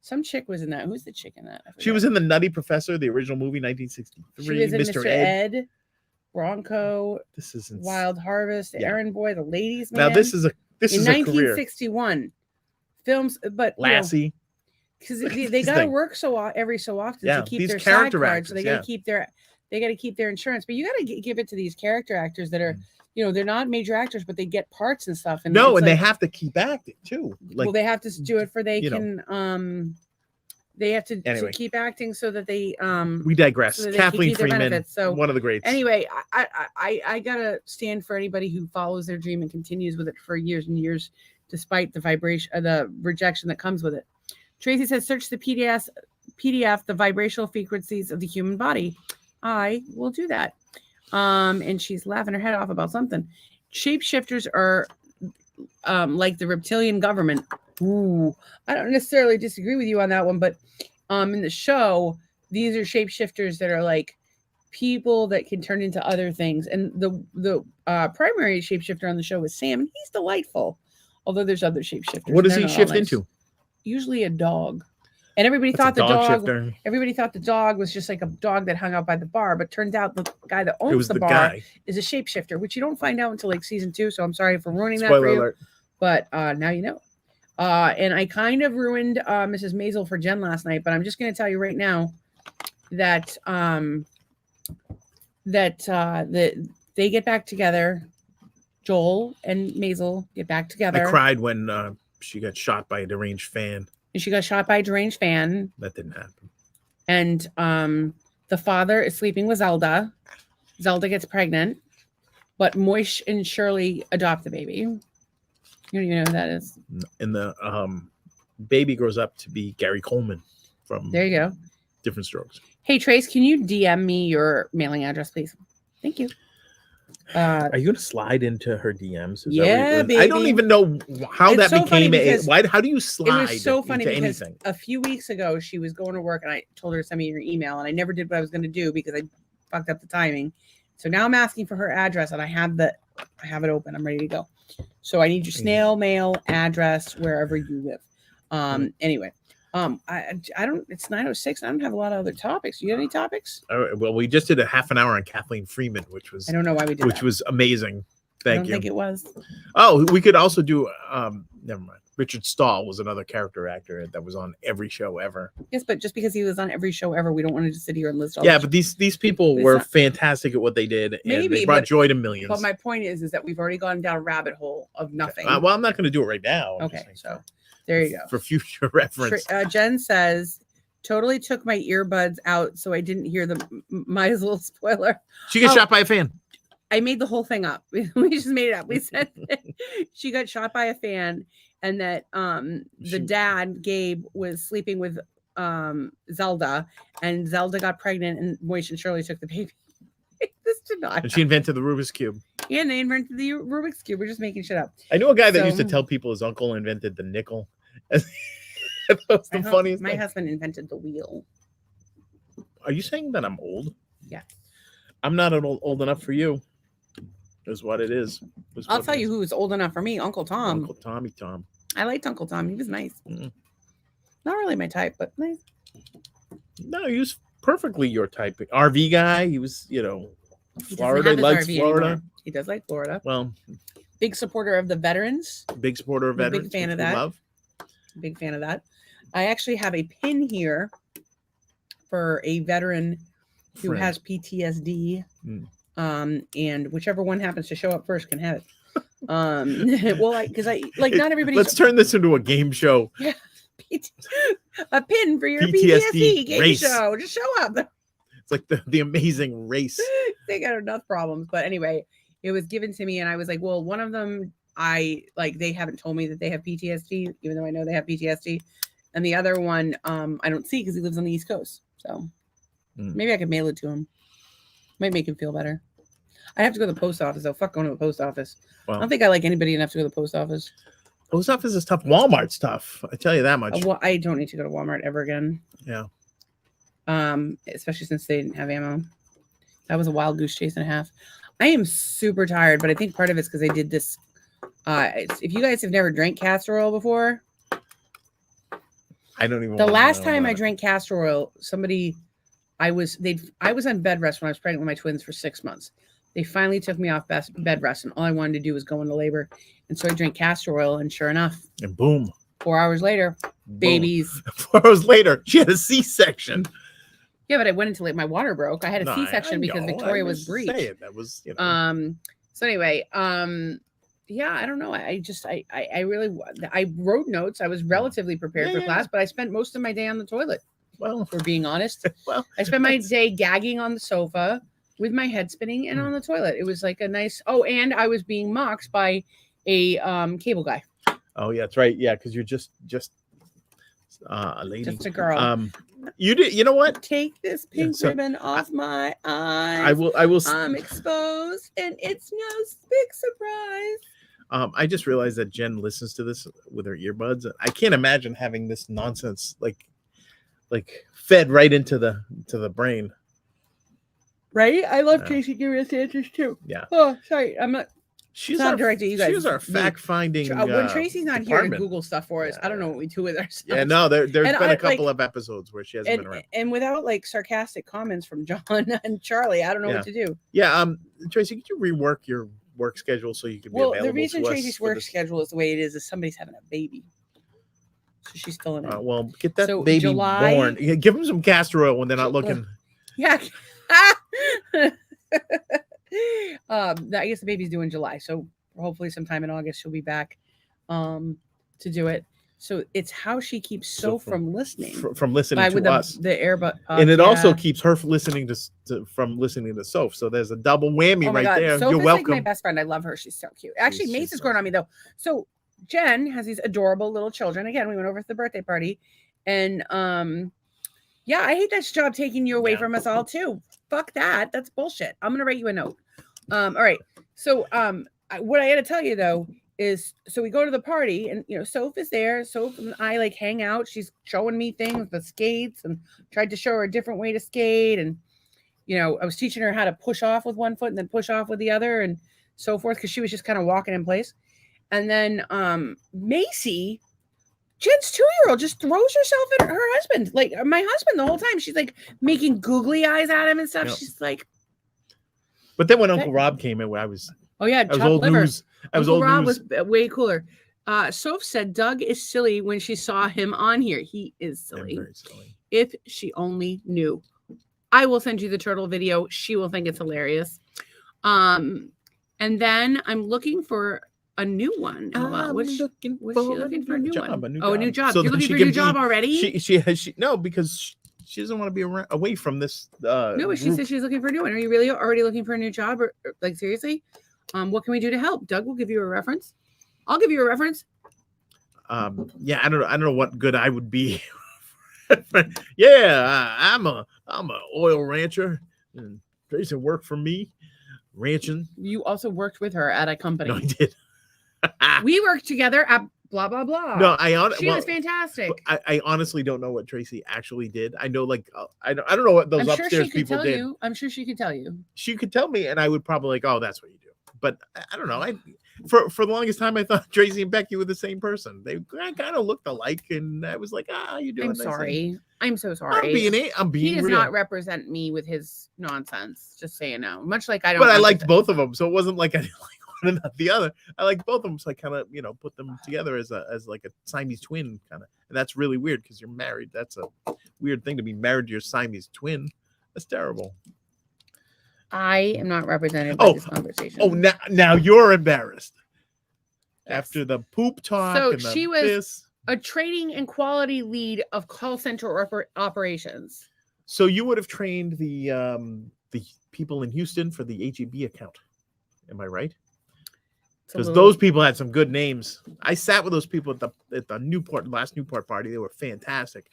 Some chick was in that. Who's the chick in that? She was in The Nutty Professor, the original movie, 1963. She was in Mr. Ed, Bronco, This is Wild Harvest, Errand Boy, The Ladies' Man. Now this is a in a career. 1961 films, but Lassie. Because they got to work every so often to keep their character side cards. So they got to keep their insurance. But you got to give it to these character actors that are, they're not major actors, but they get parts and stuff. And they have to keep acting too. They have to do it they have to keep acting so that they we digress. So Kathleen Freeman, so one of the greats. Anyway, I gotta stand for anybody who follows their dream and continues with it for years and years, despite the rejection that comes with it. Tracy says, search the PDF, the vibrational frequencies of the human body. I will do that. And she's laughing her head off about something. Shapeshifters are like the reptilian government. Ooh, I don't necessarily disagree with you on that one, but in the show, these are shapeshifters that are like people that can turn into other things. And the primary shapeshifter on the show is Sam, and he's delightful. Although there's other shapeshifters. What does he shift into? Usually a dog. And everybody thought the dog was just like a dog that hung out by the bar, but turns out the guy that owns the bar is a shapeshifter, which you don't find out until like season 2. So I'm sorry for ruining that for you. But now you know. And I kind of ruined Mrs. Maisel for Jen last night, but I'm just going to tell you right now that they get back together. Joel and Maisel get back together. I cried when she got shot by a deranged fan. And she got shot by a deranged fan. That didn't happen. And the father is sleeping with Zelda. Zelda gets pregnant, but Moish and Shirley adopt the baby. You know who that is. And the baby grows up to be Gary Coleman from There you go. Different Strokes. Hey, Trace, can you DM me your mailing address, please? Thank you. Are you going to slide into her DMs? Baby. I don't even know how that became how do you slide? It was so funny because anything? A few weeks ago, she was going to work and I told her to send me your email and I never did what I was going to do because I fucked up the timing. So now I'm asking for her address and I have it open. I'm ready to go. So I need your snail mail address wherever you live. Anyway, I don't, it's 9:06. I don't have a lot of other topics. You have any topics? Well, we just did a half an hour on Kathleen Freeman, which was, I don't know why we did which was amazing. I don't think it was. Oh, we could also do, never mind. Richard Stahl was another character actor that was on every show ever. Yes, but just because he was on every show ever, we don't want to just sit here and list all. Yeah, but these people were fantastic at what they did, and they brought joy to millions. But my point is that we've already gone down a rabbit hole of nothing. Well, I'm not going to do it right now. Okay, so there you go. For future reference. Jen says, totally took my earbuds out, so I didn't hear the Maisel spoiler. She gets shot by a fan. I made the whole thing up. We just made it up. We said she got shot by a fan. And that the dad, Gabe, was sleeping with Zelda, and Zelda got pregnant, and Moish and Shirley took the baby. This did not. And she invented the Rubik's Cube. Yeah, and they invented the Rubik's Cube. We're just making shit up. I knew a guy that used to tell people his uncle invented the nickel. That was the funniest My thing. husband invented the wheel. Are you saying that I'm old? Yeah. I'm not old enough for you. Is what it is. I'll tell you who was old enough for me, Uncle Tom. Uncle Tommy Tom. I liked Uncle Tom. He was nice. Mm. Not really my type, but nice. No, he was perfectly your type. RV guy. He was, Florida. He likes Florida. Anymore. He does like Florida. Well, big supporter of the veterans. Big supporter of veterans. Big fan of that. Big fan of that. I actually have a pin here for a veteran who has PTSD. Mm. And whichever one happens to show up first can have it. Well, because not everybody. Let's turn this into a game show. Yeah, a pin for your PTSD game race. Show. Just show up. It's like the Amazing Race. They got enough problems, but anyway, it was given to me, and I was like, well, one of them, they haven't told me that they have PTSD, even though I know they have PTSD, and the other one, I don't see because he lives on the East Coast, so maybe I could mail it to him. Might make him feel better. I have to go to the post office, though. Fuck going to the post office. Well, I don't think I like anybody enough to go to the post office. Post office is tough. Walmart's tough. I tell you that much. Well, I don't need to go to Walmart ever again. Yeah. Especially since they didn't have ammo. That was a wild goose chase and a half. I am super tired, but I think part of it's because I did this. If you guys have never drank castor oil before, I don't even. The last know time I about it. drank castor oil, I was on bed rest when I was pregnant with my twins for 6 months. They finally took me off bed rest, and all I wanted to do was go into labor. And so I drank castor oil, and sure enough, And boom, 4 hours later, boom. babies. 4 hours later, she had a C-section. Yeah, but I went into my water broke. I had a No, C-section I because know, Victoria I was breech. saying, that was, you know. So anyway, yeah, I don't know. I really I wrote notes. I was relatively prepared for class, but I spent most of my day on the toilet. Well, for being honest. Well, I spent my day gagging on the sofa with my head spinning and on the toilet. It was like a nice. Oh, and I was being mocked by a cable guy. Oh yeah, that's right. Yeah, because you're just a lady, just a girl. You did. You know what? Take this pink ribbon off my eyes. I will. I'm exposed, and it's no big surprise. I just realized that Jen listens to this with her earbuds. I can't imagine having this nonsense like fed right into the brain. Right? I love Tracy giving us answers too. Yeah. Oh, sorry. I'm not. She's not directed you guys. She's our fact-finding. When Tracy's not here to department. Google stuff for us, I don't know what we do with ourselves. Yeah, no, there's been a couple of episodes where she hasn't been around. And without like sarcastic comments from John and Charlie, I don't know what to do. Yeah. Tracy, could you rework your work schedule so you can be available? The reason to Tracy's us work schedule is the way it is somebody's having a baby. So she's filling in. Well, get that baby born. Yeah, give them some castor oil when they're not looking. Yeah. I guess the baby's due in July, so hopefully sometime in August she'll be back to do it. So it's how she keeps from listening from listening to us. The airbud, and it also keeps her listening from listening to Soph. So there's a double whammy right there. Soph You're is welcome. like my best friend. I love her. She's so cute. Actually, Mace is growing on me though. So Jen has these adorable little children. Again, we went over to the birthday party, and yeah, I hate that job taking you away from us all too. Fuck that. That's bullshit. I'm gonna write you a note. All right. So what I got to tell you though is, so we go to the party, and Soph is there. Soph and I like hang out. She's showing me things, the skates, and tried to show her a different way to skate. And I was teaching her how to push off with one foot and then push off with the other, and so forth, because she was just kind of walking in place. And then Macy, Jen's 2-year-old, just throws herself at her husband, like my husband, the whole time. She's like making googly eyes at him and stuff. Yep. She's like. But then when Uncle Rob came in, I was. Oh yeah, I was old liver. News. I was Uncle old Rob news. Was way cooler. Soph said Doug is silly when she saw him on here. He is silly. Very silly. If she only knew. I will send you the turtle video. She will think it's hilarious. And then I'm looking for a new one. Was she looking for a new one? A new job. So you're looking for a new job already? She no, because she doesn't want to be away from this. No, but she said she's looking for a new one. Are you really already looking for a new job? Or like seriously? What can we do to help? Doug will give you a reference. I'll give you a reference. Yeah, I don't know what good I would be. Yeah, I'm a oil rancher, and Tracy worked for me, ranching. You also worked with her at a company. No, I did. We worked together at blah blah blah. No, she was fantastic. I honestly don't know what Tracy actually did. I know, like, I don't know what those upstairs people did. I'm sure she could tell you. She could tell me, and I would probably like, oh, that's what you do. But I don't know. For the longest time, I thought Tracy and Becky were the same person. They kind of looked alike, and I was like, you doing? I'm sorry. I'm so sorry. I'm being. He does real. not represent me with his nonsense. Just so you know. Much like I don't. But I liked both of them, so it wasn't like I didn't like one and not the other. I liked both of them, so I kind of put them together as like a Siamese twin kind of. And that's really weird because you're married. That's a weird thing to be married to your Siamese twin. That's terrible. I am not represented by this conversation. Oh, now you're embarrassed. Yes. After the poop talk. So she was a trading and quality lead of call center operations. So you would have trained the people in Houston for the HEB account. Am I right? Because those people had some good names. I sat with those people at the last Newport party. They were fantastic.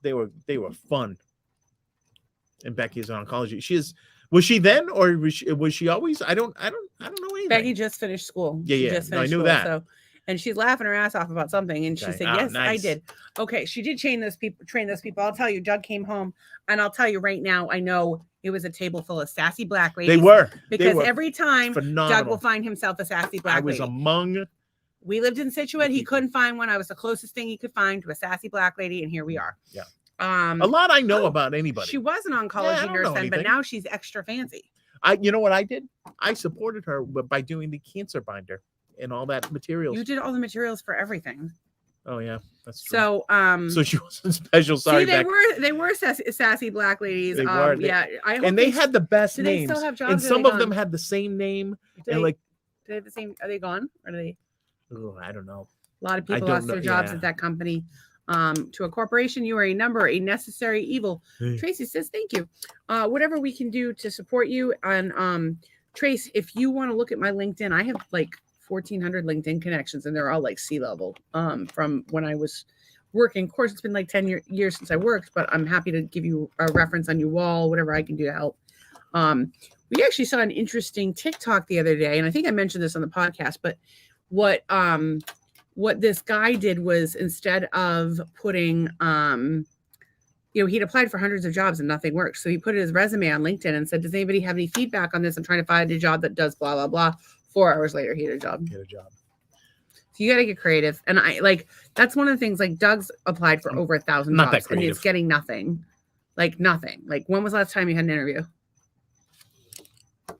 They were fun. And Becky's in oncology. Was she then, or was she always? I don't know anything. Becky just finished school. Yeah. I knew that. So, and she's laughing her ass off about something, and she said, "Yes, nice. I did." Okay, she did train those people. I'll tell you, Doug came home, and I'll tell you right now, I know it was a table full of sassy black ladies. They were every time phenomenal. Doug will find himself a sassy black lady. I was among We lived in Situate. He couldn't find one. I was the closest thing he could find to a sassy black lady, and here we are. Yeah. A lot I know about anybody. She was an oncology nurse then, but now she's extra fancy. You know what I did? I supported her by doing the cancer binder and all that materials. You did all the materials for everything. Oh yeah, that's true. So so she wasn't special. Sorry, they were sassy black ladies. They were. Yeah, and they had the best do names. They still have jobs? And some of them had the same name. And like, do they have the same? Are they gone? Or are they? Oh, I don't know. A lot of people lost their jobs at that company. To a corporation, you are a number, a necessary evil. Tracy says, thank you. Whatever we can do to support you. And Trace, if you want to look at my LinkedIn, I have like 1,400 LinkedIn connections, and they're all like C-level from when I was working. Of course, it's been like 10 years since I worked, but I'm happy to give you a reference on your wall, whatever I can do to help. We actually saw an interesting TikTok the other day, and I think I mentioned this on the podcast, but what this guy did was, instead of putting, he'd applied for hundreds of jobs and nothing worked. So he put his resume on LinkedIn and said, does anybody have any feedback on this? I'm trying to find a job that does blah, blah, blah. 4 hours later, he had a job. So you got to get creative. And that's one of the things, like Doug's applied for over 1,000 jobs and it's getting nothing. Like nothing. Like, when was the last time you had an interview?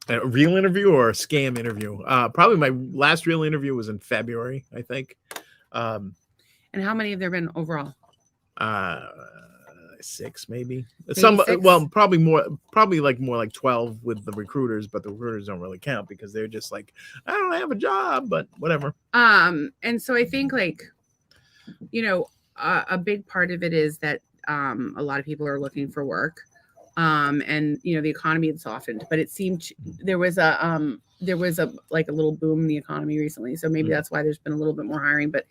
A real interview or a scam interview? Probably my last real interview was in February, I think. And how many have there been overall? 6 maybe. Maybe Some 6? Well, probably more like 12 with the recruiters, but the recruiters don't really count because they're just like, I don't have a job, but whatever. And so I think a big part of it is that a lot of people are looking for work. And the economy had softened, but it seemed there was a little boom in the economy recently. So maybe that's why there's been a little bit more hiring, but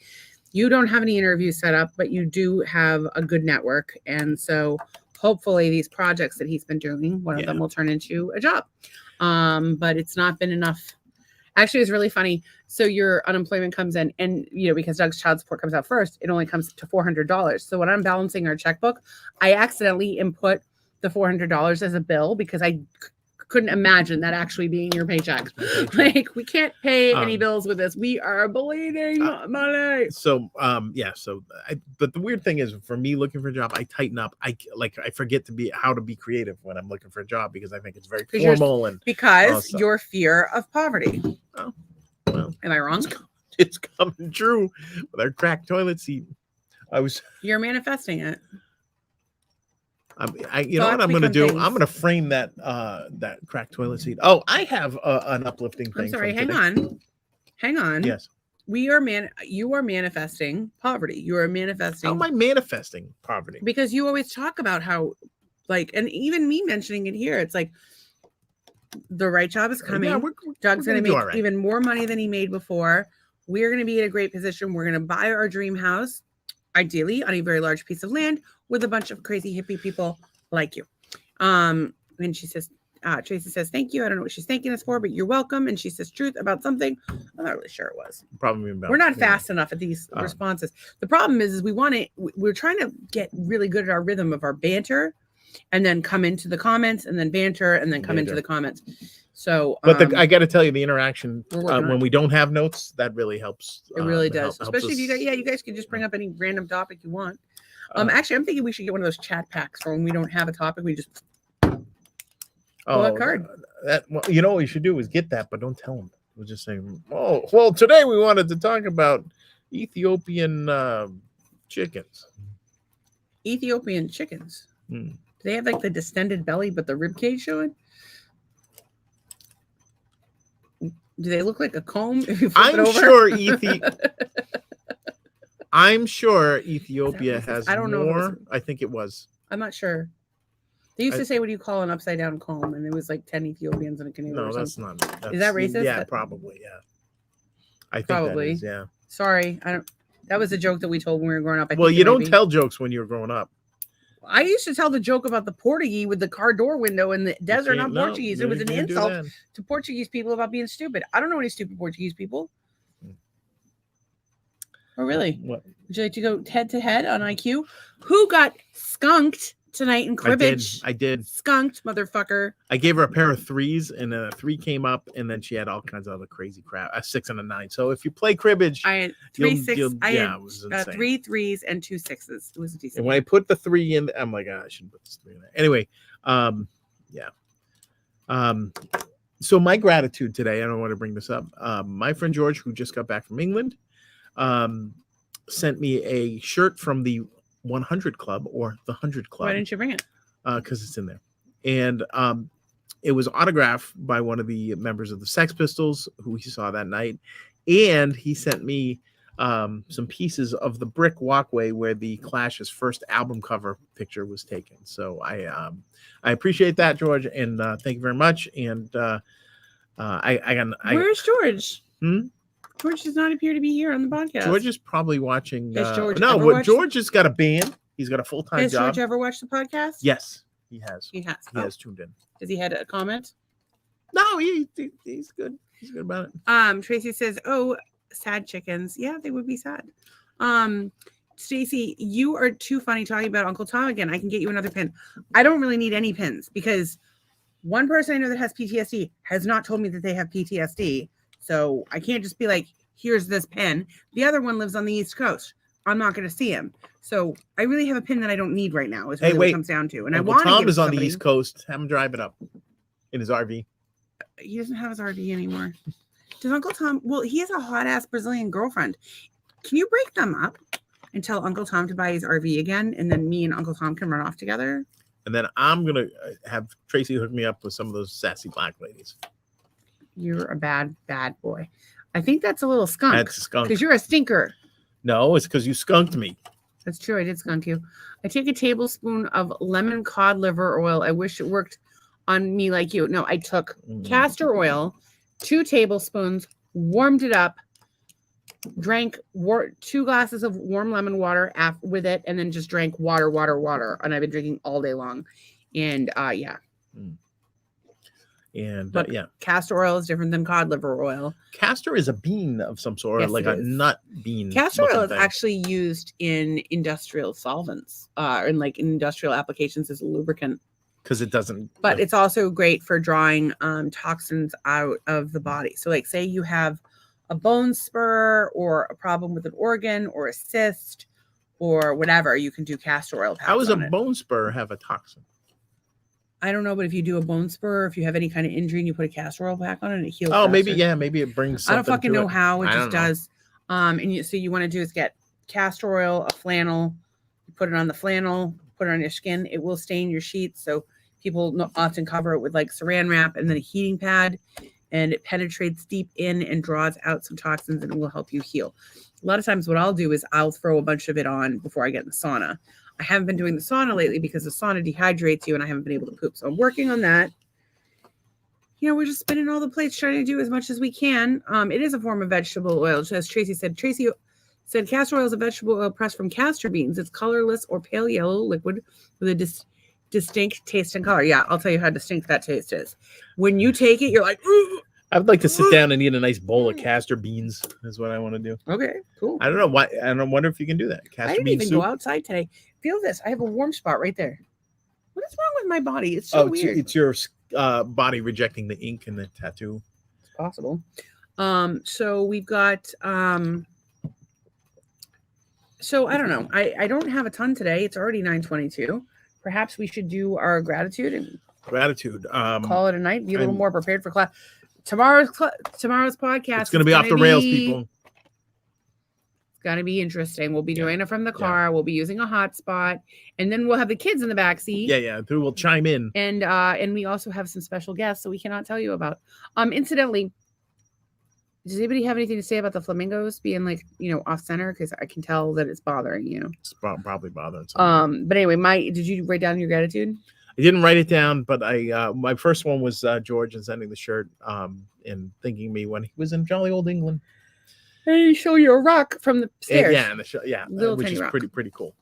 you don't have any interviews set up, but you do have a good network. And so hopefully these projects that he's been doing, one of them will turn into a job. But it's not been enough. Actually, it's really funny. So your unemployment comes in, and because Doug's child support comes out first, it only comes to $400. So when I'm balancing our checkbook, I accidentally input the $400 as a bill because I couldn't imagine that actually being your paycheck. Like, we can't pay any bills with this. We are bleeding money. So but the weird thing is, for me looking for a job, I tighten up. I forget how to be creative when I'm looking for a job because I think it's very formal and because your fear of poverty. Oh, well, am I wrong? It's coming true with our cracked toilet seat. You're manifesting it. You know what I'm going to do? I'm going to frame that cracked toilet seat. Oh, I have an uplifting thing. I'm sorry. Hang on. Yes. You are manifesting poverty. You are manifesting. How am I manifesting poverty? Because you always talk about how, and even me mentioning it here, it's like the right job is coming. Yeah, Doug's going to make even more money than he made before. We're going to be in a great position. We're going to buy our dream house, ideally on a very large piece of land with a bunch of crazy hippie people like you. And she says, Tracy says, thank you. I don't know what she's thanking us for, but you're welcome. And she says truth about something. I'm not really sure it was. Probably about, we're not fast enough at these responses. The problem is we're trying to get really good at our rhythm of our banter and then come into the comments and then banter and then come into the comments. So, but I got to tell you, the interaction when we don't have notes, that really helps. It really does, especially if you guys can just bring up any random topic you want. Actually, I'm thinking we should get one of those chat packs for when we don't have a topic. We just pull a card. What you should do is get that, but don't tell them. We'll just say, oh, well, today we wanted to talk about Ethiopian chickens. Ethiopian chickens. Do they have like the distended belly, but the rib cage showing? Do they look like a comb if you flip it over? I'm sure Ethiopia has more. I think it was. I'm not sure. They used to say, what do you call an upside down comb? And it was like 10 Ethiopians in a canoe. No, that's not. Is that racist? Yeah, probably. Yeah. I think probably. That is, yeah. Sorry. That was a joke that we told when we were growing up. Well, you don't tell jokes when you're growing up. I used to tell the joke about the Portuguese with the car door window in the desert, not Portuguese. It was an insult to Portuguese people about being stupid. I don't know any stupid Portuguese people. Oh, really? What? Would you like to go head to head on IQ? Who got skunked tonight in cribbage. I did. Skunked, motherfucker. I gave her a pair of 3s, and a 3 came up, and then she had all kinds of other crazy crap. A 6 and a 9. So if you play cribbage, I had 3 6. I it had was insane. 3 3s and 2 6s. It was decent. And when I put the 3 in, I'm like, I shouldn't put this 3 in there. Anyway, yeah. So my gratitude today, I don't want to bring this up. My friend George, who just got back from England, sent me a shirt from the 100 Club or the 100 Club. Why didn't you bring it? Because it's in there. And it was autographed by one of the members of the Sex Pistols who he saw that night. And he sent me some pieces of the brick walkway where the Clash's first album cover picture was taken. So I appreciate that, George, and thank you very much. And Where's George? George does not appear to be here on the podcast. George is probably watching. Has George George has got a band. He's got a full-time job. Has George ever watched the podcast? Yes, he has. He has. He has tuned in. Has he had a comment? No, he's good. He's good about it. Tracy says, "Oh, sad chickens. Yeah, they would be sad." Stacy, you are too funny talking about Uncle Tom again. I can get you another pin. I don't really need any pins because one person I know that has PTSD has not told me that they have PTSD. So I can't just be like, here's this pin. The other one lives on the East Coast. I'm not going to see him. So I really have a pin that I don't need right now is really what it comes down to. And Uncle I want Tom is on the East Coast. Have him drive it up in his RV. He doesn't have his RV anymore. Does Uncle Tom? Well, he has a hot ass Brazilian girlfriend. Can you break them up and tell Uncle Tom to buy his RV again? And then me and Uncle Tom can run off together. And then I'm going to have Tracy hook me up with some of those sassy black ladies. You're a bad, bad boy. I think that's a little skunk. That's a skunk. Because you're a stinker. No, it's because you skunked me. That's true. I did skunk you. I take a tablespoon of lemon cod liver oil. I wish it worked on me like you. No, I took castor oil, 2 tablespoons, warmed it up, drank 2 glasses of warm lemon water with it, and then just drank water. And I've been drinking all day long. And yeah. And but yeah, castor oil is different than cod liver oil. Castor is a bean of some sort, yes, like a nut bean. Castor oil is actually used in industrial solvents, in like industrial applications as a lubricant. Because it doesn't. But it's also great for drawing toxins out of the body. So, like, say you have a bone spur or a problem with an organ or a cyst or whatever, you can do castor oil. How does a bone spur have a toxin? I don't know, but if you do a bone spur, if you have any kind of injury and you put a castor oil pack on it, it heals. Oh, faster. maybe it brings. I don't fucking know how. It just does. So you want to do is get castor oil, a flannel, you put it on the flannel, put it on your skin. It will stain your sheets. So people often cover it with like saran wrap and then a heating pad, and it penetrates deep in and draws out some toxins, and it will help you heal. A lot of times what I'll do is I'll throw a bunch of it on before I get in the sauna. I haven't been doing the sauna lately because the sauna dehydrates you and I haven't been able to poop. So I'm working on that. You know, we're just spinning all the plates, trying to do as much as we can. It is a form of vegetable oil. As Tracy said, castor oil is a vegetable oil pressed from castor beans. It's colorless or pale yellow liquid with a distinct taste and color. Yeah, I'll tell you how distinct that taste is. When you take it, you're like, ooh. I would like to sit down and eat a nice bowl of castor beans. Is what I want to do. Okay, cool. I don't know why. I don't wonder if you can do that. I didn't even go outside today. Feel this. I have a warm spot right there. What is wrong with my body? It's so weird. It's your body rejecting the ink and the tattoo. It's possible. So we've got. So I don't know. I don't have a ton today. It's already 9:22. Perhaps we should do our gratitude and call it a night. Be a little more prepared for class. Tomorrow's podcast. It's going to be off the rails, people. It's going to be interesting. We'll be doing it from the car. Yeah. We'll be using a hotspot, and then we'll have the kids in the back seat. Yeah. Who will chime in? And we also have some special guests that we cannot tell you about. Incidentally, does anybody have anything to say about the flamingos being like, off center? Because I can tell that it's bothering you. It's probably bothering. But anyway, did you write down your gratitude? I didn't write it down, but my first one was George and sending the shirt and thanking me when he was in jolly old England. Hey, show you a rock from the stairs. Which is pretty cool.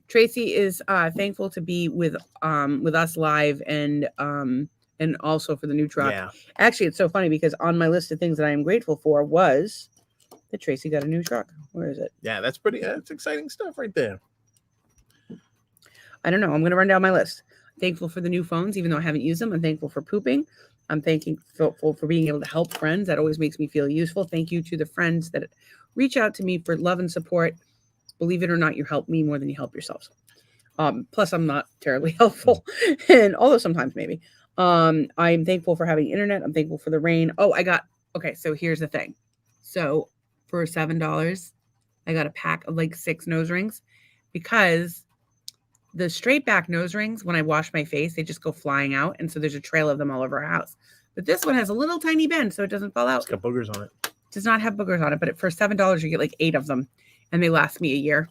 Tracy is thankful to be with us live and also for the new truck. Yeah. Actually, it's so funny because on my list of things that I am grateful for was that Tracy got a new truck. Where is it? Yeah, that's exciting stuff right there. I don't know. I'm going to run down my list. Thankful for the new phones, even though I haven't used them. I'm thankful for pooping. I'm thankful for being able to help friends. That always makes me feel useful. Thank you to the friends that reach out to me for love and support. Believe it or not, you help me more than you help yourselves. Plus, I'm not terribly helpful, and although sometimes maybe. I'm thankful for having internet. I'm thankful for the rain. Oh, okay. So here's the thing. So for $7, I got a pack of like 6 nose rings, because the straight back nose rings, when I wash my face, they just go flying out. And so there's a trail of them all over our house. But this one has a little tiny bend, so it doesn't fall out. It's got boogers on it. Does not have boogers on it, but for $7, you get like 8 of them, and they last me a year.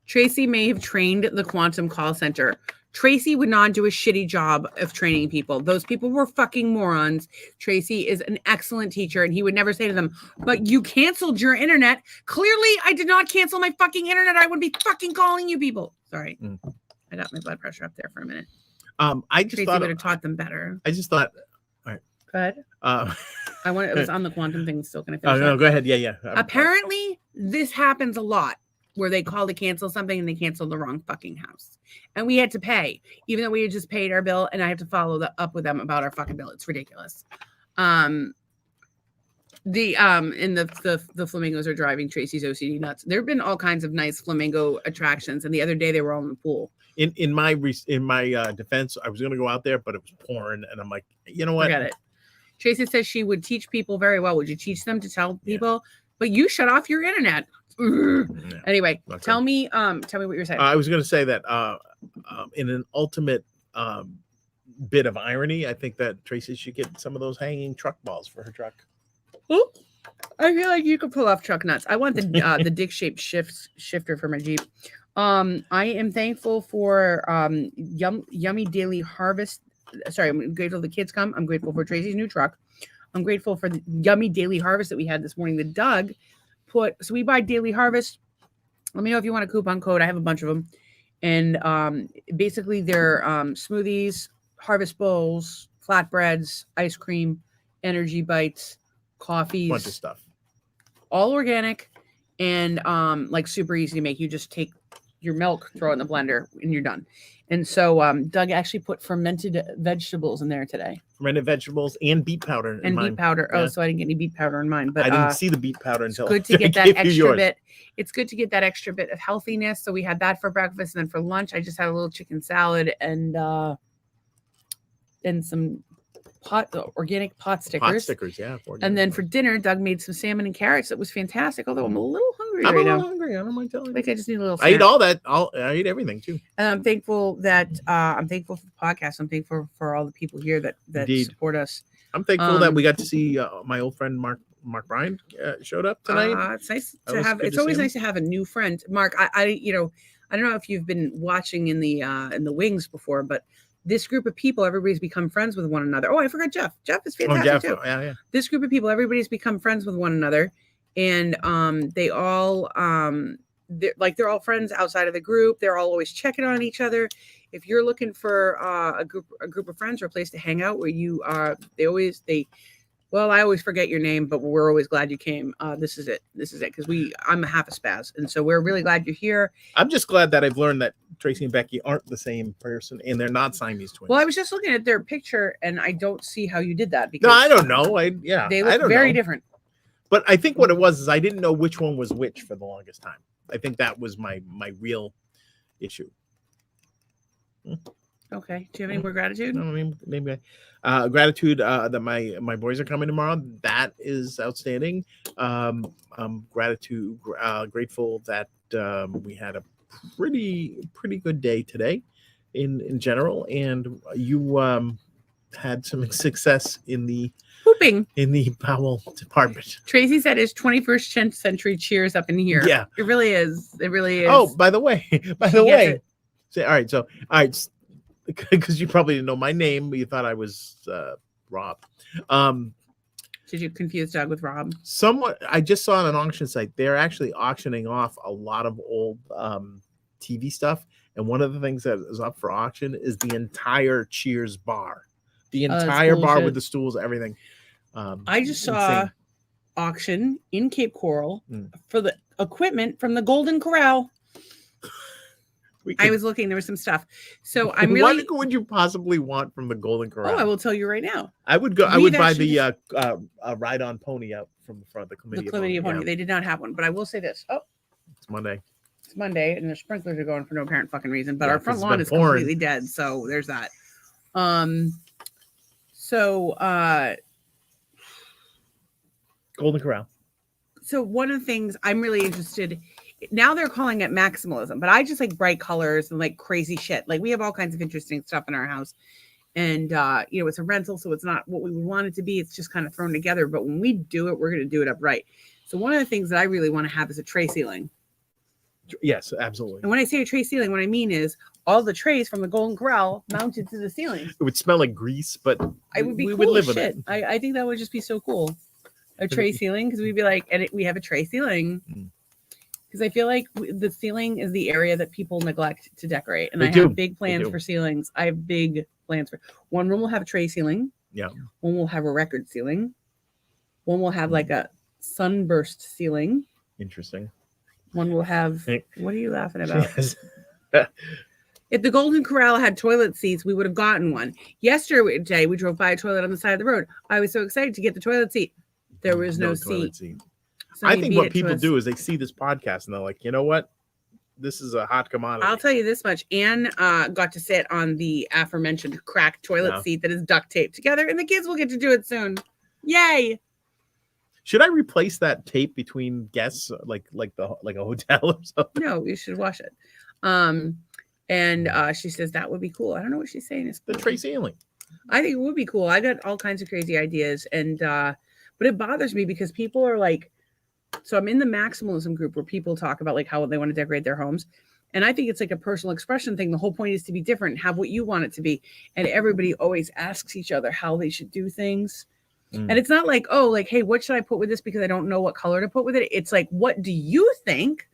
Tracy may have trained the quantum call center. Tracy would not do a shitty job of training people. Those people were fucking morons. Tracy is an excellent teacher, and he would never say to them, but you canceled your internet. Clearly, I did not cancel my fucking internet. I would be fucking calling you people. Sorry. I got my blood pressure up there for a minute. I just Tracy thought would have taught them better. I just thought, all right. Go ahead. It was on the quantum thing. Still going to finish. Oh, no, go ahead. Yeah. Apparently, this happens a lot, where they call to cancel something and they cancel the wrong fucking house. And we had to pay, even though we had just paid our bill, and I have to follow up with them about our fucking bill. It's ridiculous. The flamingos are driving Tracy's OCD nuts. There have been all kinds of nice flamingo attractions, and the other day they were all in the pool. In my defense, I was going to go out there, but it was pouring, and I'm like, you know what? Forget it. Tracy says she would teach people very well. Would you teach them to tell people? But you shut off your internet. Yeah. Anyway, okay. Tell me what you're saying. I was going to say that in an ultimate bit of irony, I think that Tracy should get some of those hanging truck balls for her truck. Ooh, I feel like you could pull off truck nuts. I want the dick-shaped shifter for my Jeep. I am thankful for yummy daily harvest. Sorry, I'm grateful the kids come. I'm grateful for Tracy's new truck. I'm grateful for the yummy daily harvest that we had this morning. The Doug so we buy Daily Harvest. Let me know if you want a coupon code. I have a bunch of them. And basically they're smoothies, harvest bowls, flatbreads, ice cream, energy bites, coffees. Bunch of stuff. All organic and like super easy to make. You just take your milk, throw it in the blender, and you're done. And so Doug actually put fermented vegetables in there today. Fermented vegetables and beet powder. Beet powder. Yeah. Oh, so I didn't get any beet powder in mine. But I didn't see the beet powder until good to get that extra bit. It's good to get that extra bit of healthiness. So we had that for breakfast, and then for lunch, I just had a little chicken salad and some organic pot stickers. Pot stickers, yeah. And then for dinner, Doug made some salmon and carrots. It was fantastic. Although I'm a little hungry I'm right a little now. hungry. I don't mind telling you. Like I just need a little snack. I eat all that. I eat everything too. And I'm thankful that I'm thankful for the podcast. I'm thankful for all the people here that support us. I'm thankful that we got to see my old friend Mark Bryan showed up tonight. It's nice to have. It's always nice to have a new friend. Mark, I don't know if you've been watching in the wings before, but this group of people, everybody's become friends with one another. Oh, I forgot Jeff. Jeff is fantastic too. Yeah. This group of people, everybody's become friends with one another, and they all they're all friends outside of the group. They're all always checking on each other. If you're looking for a group of friends or a place to hang out where you are, I always forget your name, but we're always glad you came. This is it because I'm a half a spaz, and so we're really glad you're here. I'm just glad that I've learned that Tracy and Becky aren't the same person, and they're not Siamese twins. Well, I was just looking at their picture, and I don't see how you did that. Because no, I don't know. They look very different. But I think what it was is I didn't know which one was which for the longest time. I think that was my real issue. Okay. Do you have any more gratitude? No, I mean, maybe gratitude that my boys are coming tomorrow. That is outstanding. Grateful that we had a pretty good day today in general, and you had some success in the pooping in the bowel department. Tracy said his 21st century cheers up in here. Yeah, it really is. Oh, by the way, all right, because you probably didn't know my name, but you thought I was Rob. Did you confuse Doug with Rob? Somewhat. I just saw on an auction site they're actually auctioning off a lot of old TV stuff, and one of the things that is up for auction is the entire Cheers bar, the entire bar with the stools, everything. I just saw auction in Cape Coral for equipment from the Golden Corral. I was looking, there was some stuff. So I'm really. What would you possibly want from the Golden Corral? Oh, I will tell you right now. I would go. I would buy the ride on pony out from the front. The chlamydia pony. Yeah. They did not have one, but I will say this. Oh, it's Monday. It's Monday, and the sprinklers are going for no apparent fucking reason. But our front lawn is completely dead, so there's that. Golden Corral. So one of the things I'm really interested. Now they're calling it maximalism, but I just like bright colors and like crazy shit. Like we have all kinds of interesting stuff in our house, and it's a rental, so it's not what we would want it to be. It's just kind of thrown together. But when we do it, we're going to do it upright. So one of the things that I really want to have is a tray ceiling. Yes, absolutely. And when I say a tray ceiling, what I mean is all the trays from the Golden Corral mounted to the ceiling. It would smell like grease, but it would be we cool would live with shit. it. I think that would just be so cool. A tray ceiling, because we'd be like, we have a tray ceiling. Because I feel like the ceiling is the area that people neglect to decorate. And I have big plans for ceilings. I have big plans for one room will have a tray ceiling. Yeah. One will have a record ceiling. One will have like a sunburst ceiling. Interesting. One will have what are you laughing about? Yes. If the Golden Corral had toilet seats, we would have gotten one. Yesterday, we drove by a toilet on the side of the road. I was so excited to get the toilet seat. There was no seat. I think what people do is they see this podcast and they're like, you know what? This is a hot commodity. I'll tell you this much. Anne got to sit on the aforementioned cracked toilet seat that is duct taped together, and the kids will get to do it soon. Yay! Should I replace that tape between guests, like a hotel or something? No, you should wash it. And she says that would be cool. I don't know what she's saying. It's the tray ceiling. I think it would be cool. I got all kinds of crazy ideas, and but it bothers me because people are like. So I'm in the maximalism group where people talk about like how they want to decorate their homes. And I think it's like a personal expression thing. The whole point is to be different, have what you want it to be. And everybody always asks each other how they should do things. And it's not like, oh, like, hey, what should I put with this? Because I don't know what color to put with it. It's like, what do you think?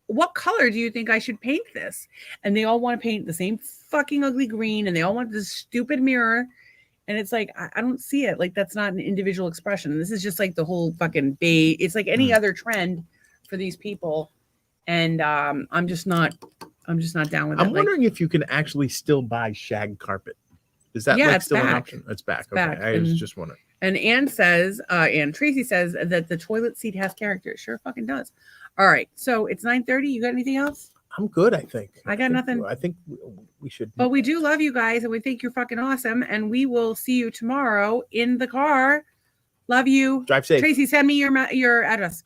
What color do you think I should paint this? And they all want to paint the same fucking ugly green. And they all want this stupid mirror. And it's like, I don't see it. Like, that's not an individual expression. This is just like the whole fucking beige. It's like any other trend for these people. And I'm just not down with it. I'm wondering if you can actually still buy shag carpet. Is that still an option? It's back. Okay. Back. I was just wondering. And Anne Tracy says that the toilet seat has character. It sure fucking does. All right. So it's 9:30. You got anything else? I'm good, I think. I got nothing. I think we should. But we do love you guys, and we think you're fucking awesome. And we will see you tomorrow in the car. Love you. Drive safe. Tracy, send me your address.